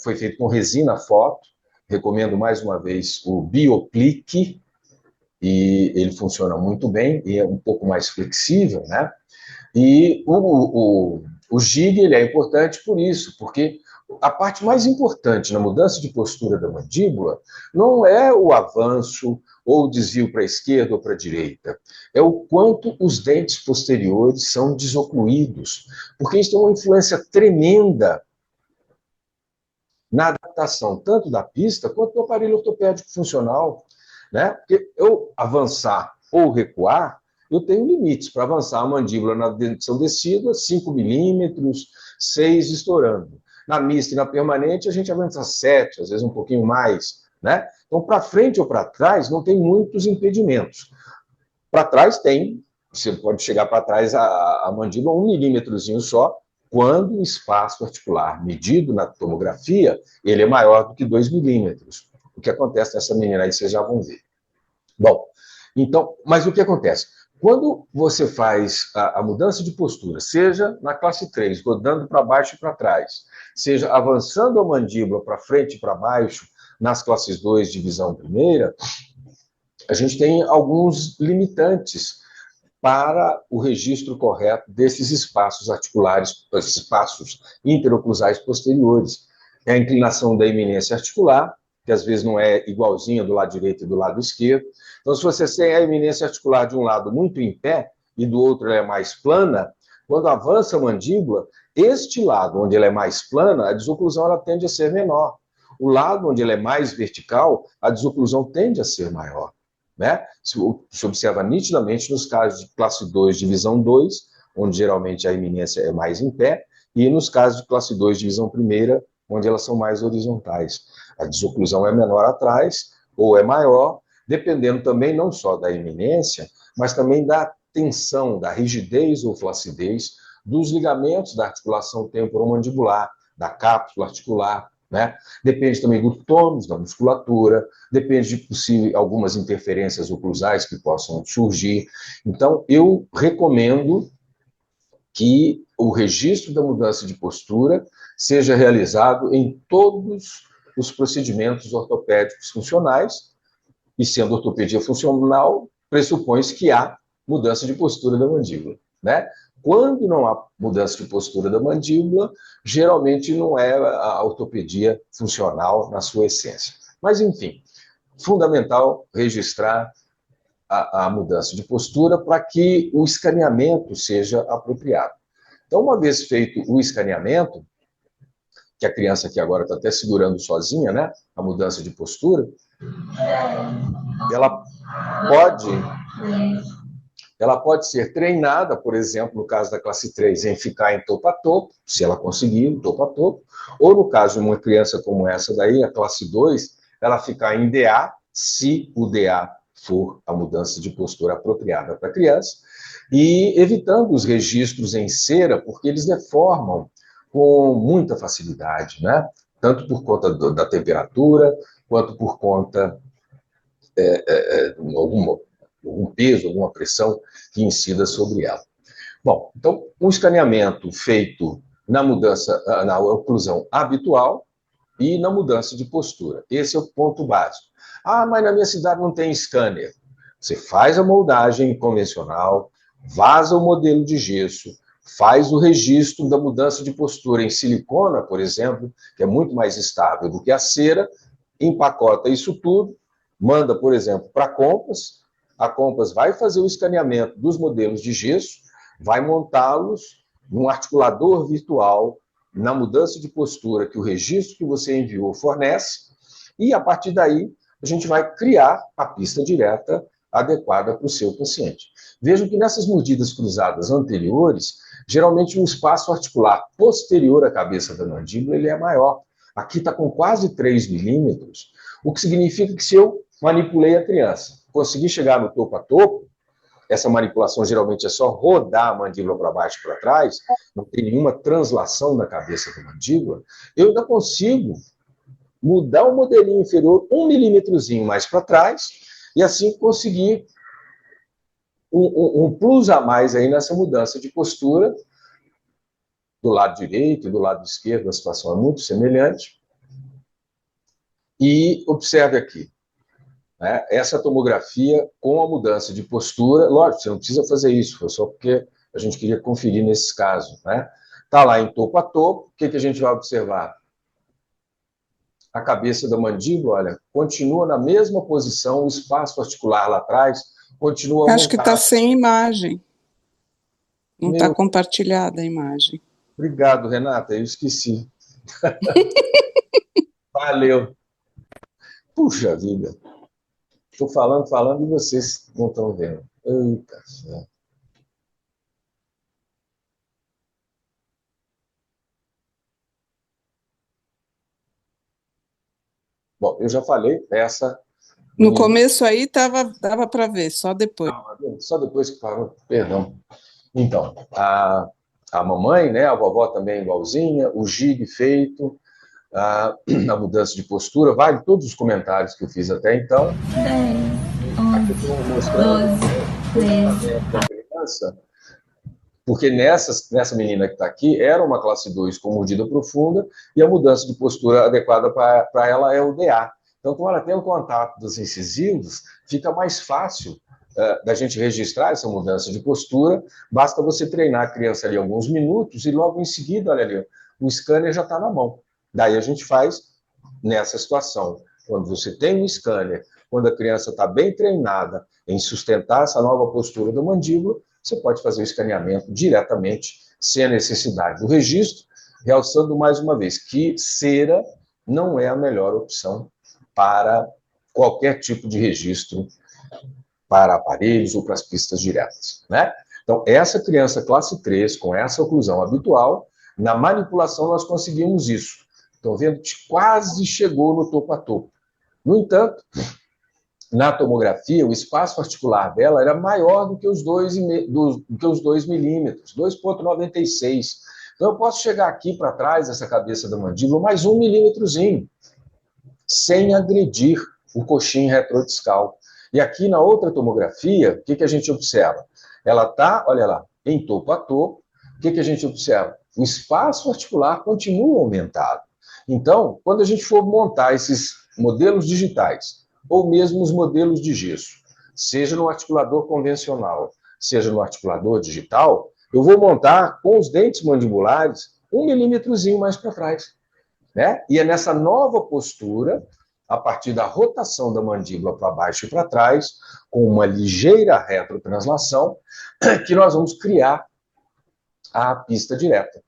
Foi feito com resina foto. Recomendo mais uma vez o Bioplique, e ele funciona muito bem e é um pouco mais flexível, né? E o Gig, ele é importante por isso, porque a parte mais importante na mudança de postura da mandíbula não é o avanço ou o desvio para a esquerda ou para a direita, é o quanto os dentes posteriores são desocluídos, porque isso tem uma influência tremenda na adaptação tanto da pista quanto do aparelho ortopédico funcional, né? Porque eu avançar ou recuar, eu tenho limites. Para avançar a mandíbula na dentição decídua, 5 milímetros, 6 estourando. Na mista e na permanente, a gente avança 7, às vezes um pouquinho mais, né? Então, para frente ou para trás, não tem muitos impedimentos. Para trás tem, você pode chegar para trás a mandíbula 1 milímetrozinho só, quando o espaço articular medido na tomografia, ele é maior do que 2 milímetros. O que acontece nessa menina aí, vocês já vão ver. Bom, então, mas o que acontece? Quando você faz a mudança de postura, seja na classe 3, rodando para baixo e para trás, seja avançando a mandíbula para frente e para baixo, nas classes 2, divisão primeira, a gente tem alguns limitantes para o registro correto desses espaços articulares, esses espaços interoclusais posteriores. É a inclinação da eminência articular, que às vezes não é igualzinha do lado direito e do lado esquerdo. Então, se você tem a eminência articular de um lado muito em pé e do outro ela é mais plana, quando avança a mandíbula, este lado onde ela é mais plana, a desoclusão ela tende a ser menor. O lado onde ela é mais vertical, a desoclusão tende a ser maior, né? Se observa nitidamente nos casos de classe 2, divisão 2, onde geralmente a eminência é mais em pé, e nos casos de classe 2, divisão primeira, onde elas são mais horizontais. A desoclusão é menor atrás, ou é maior, dependendo também não só da eminência, mas também da tensão, da rigidez ou flacidez dos ligamentos da articulação temporomandibular, da cápsula articular, né? Depende também do tônus da musculatura, depende de possível algumas interferências oclusais que possam surgir. Então, eu recomendo que o registro da mudança de postura seja realizado em todos os procedimentos ortopédicos funcionais, e sendo ortopedia funcional, pressupõe-se que há mudança de postura da mandíbula, né? Quando não há mudança de postura da mandíbula, geralmente não é a ortopedia funcional na sua essência. Mas, enfim, fundamental registrar a mudança de postura para que o escaneamento seja apropriado. Então, uma vez feito o escaneamento, que a criança aqui agora está até segurando sozinha, né, a mudança de postura, ela pode ser treinada, por exemplo, no caso da classe 3, em ficar em topo a topo, se ela conseguir, topo a topo, ou no caso de uma criança como essa daí, a classe 2, ela ficar em DA, se o DA for a mudança de postura apropriada para a criança, e evitando os registros em cera, porque eles deformam com muita facilidade, né? Tanto por conta da temperatura, quanto por conta de algum peso, alguma pressão que incida sobre ela. Bom, então, um escaneamento feito na mudança, na oclusão habitual e na mudança de postura. Esse é o ponto básico. Ah, mas na minha cidade não tem scanner. Você faz a moldagem convencional, vaza o modelo de gesso, faz o registro da mudança de postura em silicona, por exemplo, que é muito mais estável do que a cera, empacota isso tudo, manda, por exemplo, para a Compass vai fazer o escaneamento dos modelos de gesso, vai montá-los num articulador virtual, na mudança de postura que o registro que você enviou fornece, e a partir daí a gente vai criar a pista direta adequada para o seu paciente. Vejam que nessas mordidas cruzadas anteriores, geralmente o espaço articular posterior à cabeça da mandíbula ele é maior. Aqui está com quase 3 milímetros, o que significa que se eu manipulei a criança, consegui chegar no topo a topo, essa manipulação geralmente é só rodar a mandíbula para baixo e para trás, não tem nenhuma translação da cabeça da mandíbula, eu ainda consigo mudar o modelinho inferior 1 milímetrozinho mais para trás e assim conseguir um plus a mais aí nessa mudança de postura. Do lado direito e do lado esquerdo a situação é muito semelhante. E observe aqui, né, essa tomografia com a mudança de postura, lógico, você não precisa fazer isso, foi só porque a gente queria conferir nesses casos, né? Está lá em topo a topo, o que a gente vai observar? A cabeça da mandíbula, olha, continua na mesma posição, o espaço articular lá atrás continua Acho que está montado. sem imagem. Não está Meu- compartilhada a imagem. Obrigado, Renata, eu esqueci. Valeu. Puxa vida. Estou falando e vocês não estão vendo. Eita, céu. Bom, eu já falei, essa... No começo aí dava para ver, só depois. Só depois que parou, perdão. Então, a mamãe, né, a vovó também igualzinha, o gig feito, a mudança de postura, vale todos os comentários que eu fiz até então. 10, 11, Mostrando 12, da criança, porque nessa menina que está aqui, era uma classe 2 com mordida profunda, e a mudança de postura adequada para ela é o DA. Então, como ela tem o contato dos incisivos, fica mais fácil da gente registrar essa mudança de postura, basta você treinar a criança ali alguns minutos, e logo em seguida, olha ali, o scanner já está na mão. Daí a gente faz nessa situação. Quando você tem um scanner, quando a criança está bem treinada em sustentar essa nova postura da mandíbula, você pode fazer o escaneamento diretamente, sem a necessidade do registro, realçando mais uma vez que cera não é a melhor opção para qualquer tipo de registro para aparelhos ou para as pistas diretas, né? Então, essa criança classe 3, com essa oclusão habitual, na manipulação nós conseguimos isso. Estão vendo que quase chegou no topo a topo. No entanto, na tomografia, o espaço articular dela era maior do que os 2 milímetros, 2,96. Então, eu posso chegar aqui para trás dessa cabeça da mandíbula mais 1 milímetrozinho, sem agredir o coxim retrodiscal. E aqui na outra tomografia, o que a gente observa? Ela está, olha lá, em topo a topo. O que a gente observa? O espaço articular continua aumentado. Então, quando a gente for montar esses modelos digitais, ou mesmo os modelos de gesso, seja no articulador convencional, seja no articulador digital, eu vou montar com os dentes mandibulares 1 milímetrozinho mais para trás, né? E é nessa nova postura, a partir da rotação da mandíbula para baixo e para trás, com uma ligeira retrotranslação, que nós vamos criar a pista direta.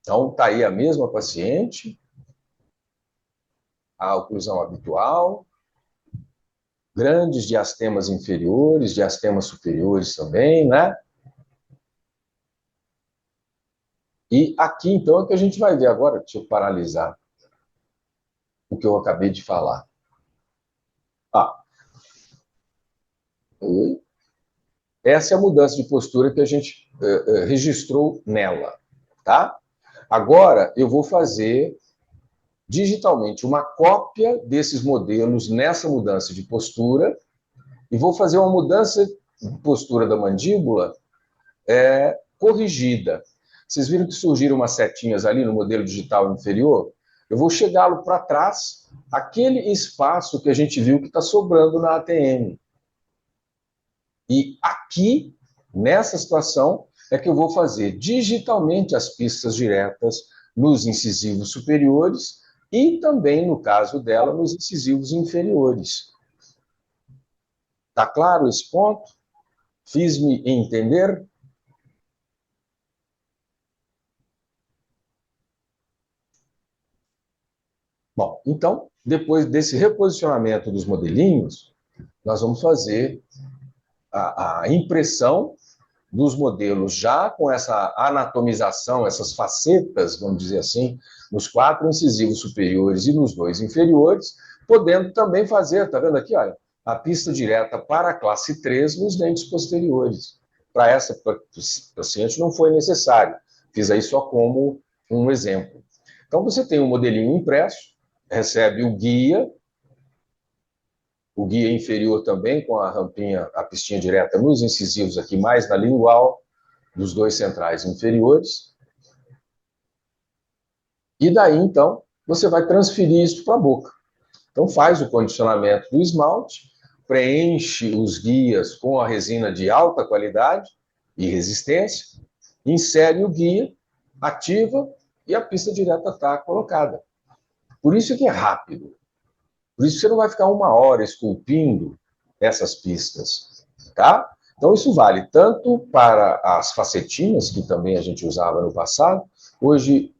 Então, está aí a mesma paciente, a oclusão habitual, grandes diastemas inferiores, diastemas superiores também, né? E aqui, então, é que a gente vai ver agora, deixa eu paralisar o que eu acabei de falar. Essa é a mudança de postura que a gente registrou nela, tá? Agora, eu vou fazer digitalmente uma cópia desses modelos nessa mudança de postura e vou fazer uma mudança de postura da mandíbula corrigida. Vocês viram que surgiram umas setinhas ali no modelo digital inferior? Eu vou chegá-lo para trás, aquele espaço que a gente viu que está sobrando na ATM. E aqui, nessa situação, é que eu vou fazer digitalmente as pistas diretas nos incisivos superiores e também, no caso dela, nos incisivos inferiores. Está claro esse ponto? Fiz-me entender? Bom, então, depois desse reposicionamento dos modelinhos, nós vamos fazer a impressão dos modelos já com essa anatomização, essas facetas, vamos dizer assim, nos 4 incisivos superiores e nos 2 inferiores, podendo também fazer, tá vendo aqui, olha, a pista direta para a classe 3 nos dentes posteriores. Para essa paciente não foi necessário, fiz aí só como um exemplo. Então, você tem um modelinho impresso, recebe o guia inferior também, com a rampinha, a pistinha direta nos incisivos aqui, mais na lingual, dos 2 centrais inferiores. E daí, então, você vai transferir isso para a boca. Então, faz o condicionamento do esmalte, preenche os guias com a resina de alta qualidade e resistência, insere o guia, ativa e a pista direta está colocada. Por isso que é rápido. Por isso que você não vai ficar 1 hora esculpindo essas pistas, tá? Então, isso vale tanto para as facetinas, que também a gente usava no passado. Hoje,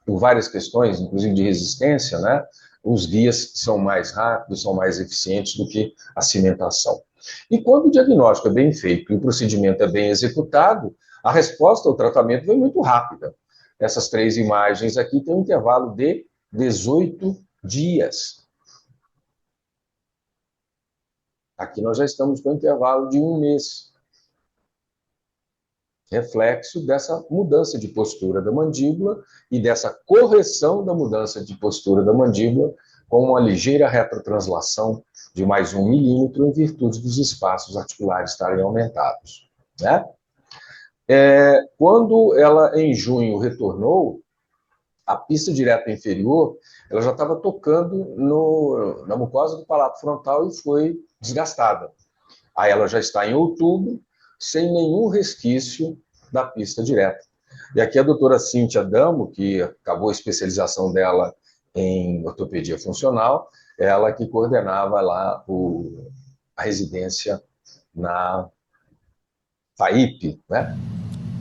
por várias questões, inclusive de resistência, né? Os guias são mais rápidos, são mais eficientes do que a cimentação. E quando o diagnóstico é bem feito e o procedimento é bem executado, a resposta ao tratamento vem muito rápida. Essas 3 imagens aqui têm um intervalo de 18 dias. Aqui nós já estamos com um intervalo de 1 mês. Reflexo dessa mudança de postura da mandíbula e dessa correção da mudança de postura da mandíbula com uma ligeira retrotranslação de mais 1 milímetro em virtude dos espaços articulares estarem aumentados, né? Quando ela, em junho, retornou, a pista direta inferior, ela já estava tocando na mucosa do palato frontal e foi desgastada. Aí ela já está em outubro, sem nenhum resquício da pista direta. E aqui a doutora Cíntia Damo, que acabou a especialização dela em ortopedia funcional, ela que coordenava lá a residência na FAIP, né?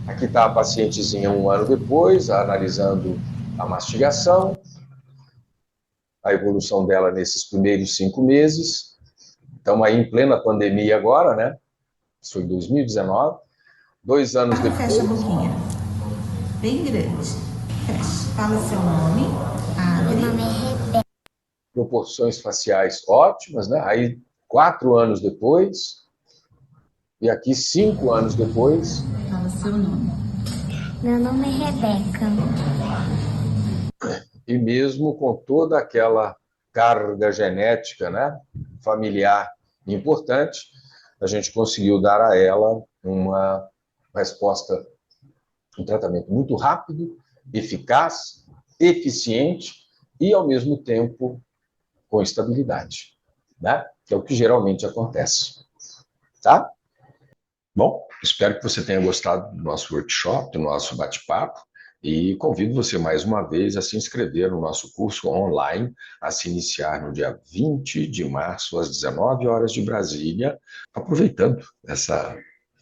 Aqui está a pacientezinha 1 ano depois, analisando a mastigação, a evolução dela nesses primeiros 5 meses. Estamos aí em plena pandemia agora, né? Isso foi em 2019. 2 anos depois... Fecha a boquinha. Bem grande. Fecha. Fala seu nome. Abre. Meu nome é Rebeca. Proporções faciais ótimas, né? Aí, 4 anos depois... E aqui, 5 anos depois... Fala seu nome. Meu nome é Rebeca. E mesmo com toda aquela carga genética, né, familiar importante, a gente conseguiu dar a ela uma resposta, um tratamento muito rápido, eficaz, eficiente e, ao mesmo tempo, com estabilidade, né? Que é o que geralmente acontece. Tá? Bom, espero que você tenha gostado do nosso workshop, do nosso bate-papo, e convido você mais uma vez a se inscrever no nosso curso online, a se iniciar no dia 20 de março, às 19 horas de Brasília, aproveitando essa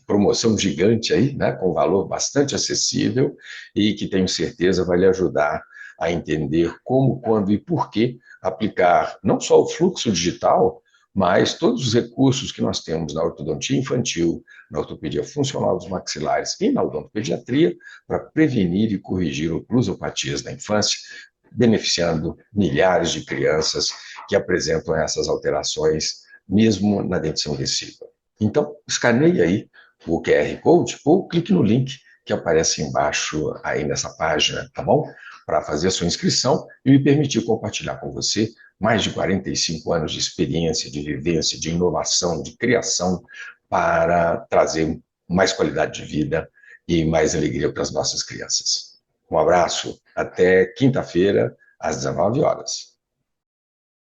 promoção gigante aí, né, com valor bastante acessível e que tenho certeza vai lhe ajudar a entender como, quando e por que aplicar não só o fluxo digital, mas todos os recursos que nós temos na ortodontia infantil, na ortopedia funcional dos maxilares e na odontopediatria para prevenir e corrigir oclusopatias da infância, beneficiando milhares de crianças que apresentam essas alterações mesmo na dentição agressiva. Então, escaneie aí o QR Code ou clique no link que aparece embaixo aí nessa página, tá bom? Para fazer a sua inscrição e me permitir compartilhar com você mais de 45 anos de experiência, de vivência, de inovação, de criação para trazer mais qualidade de vida e mais alegria para as nossas crianças. Um abraço, até quinta-feira, às 19 horas.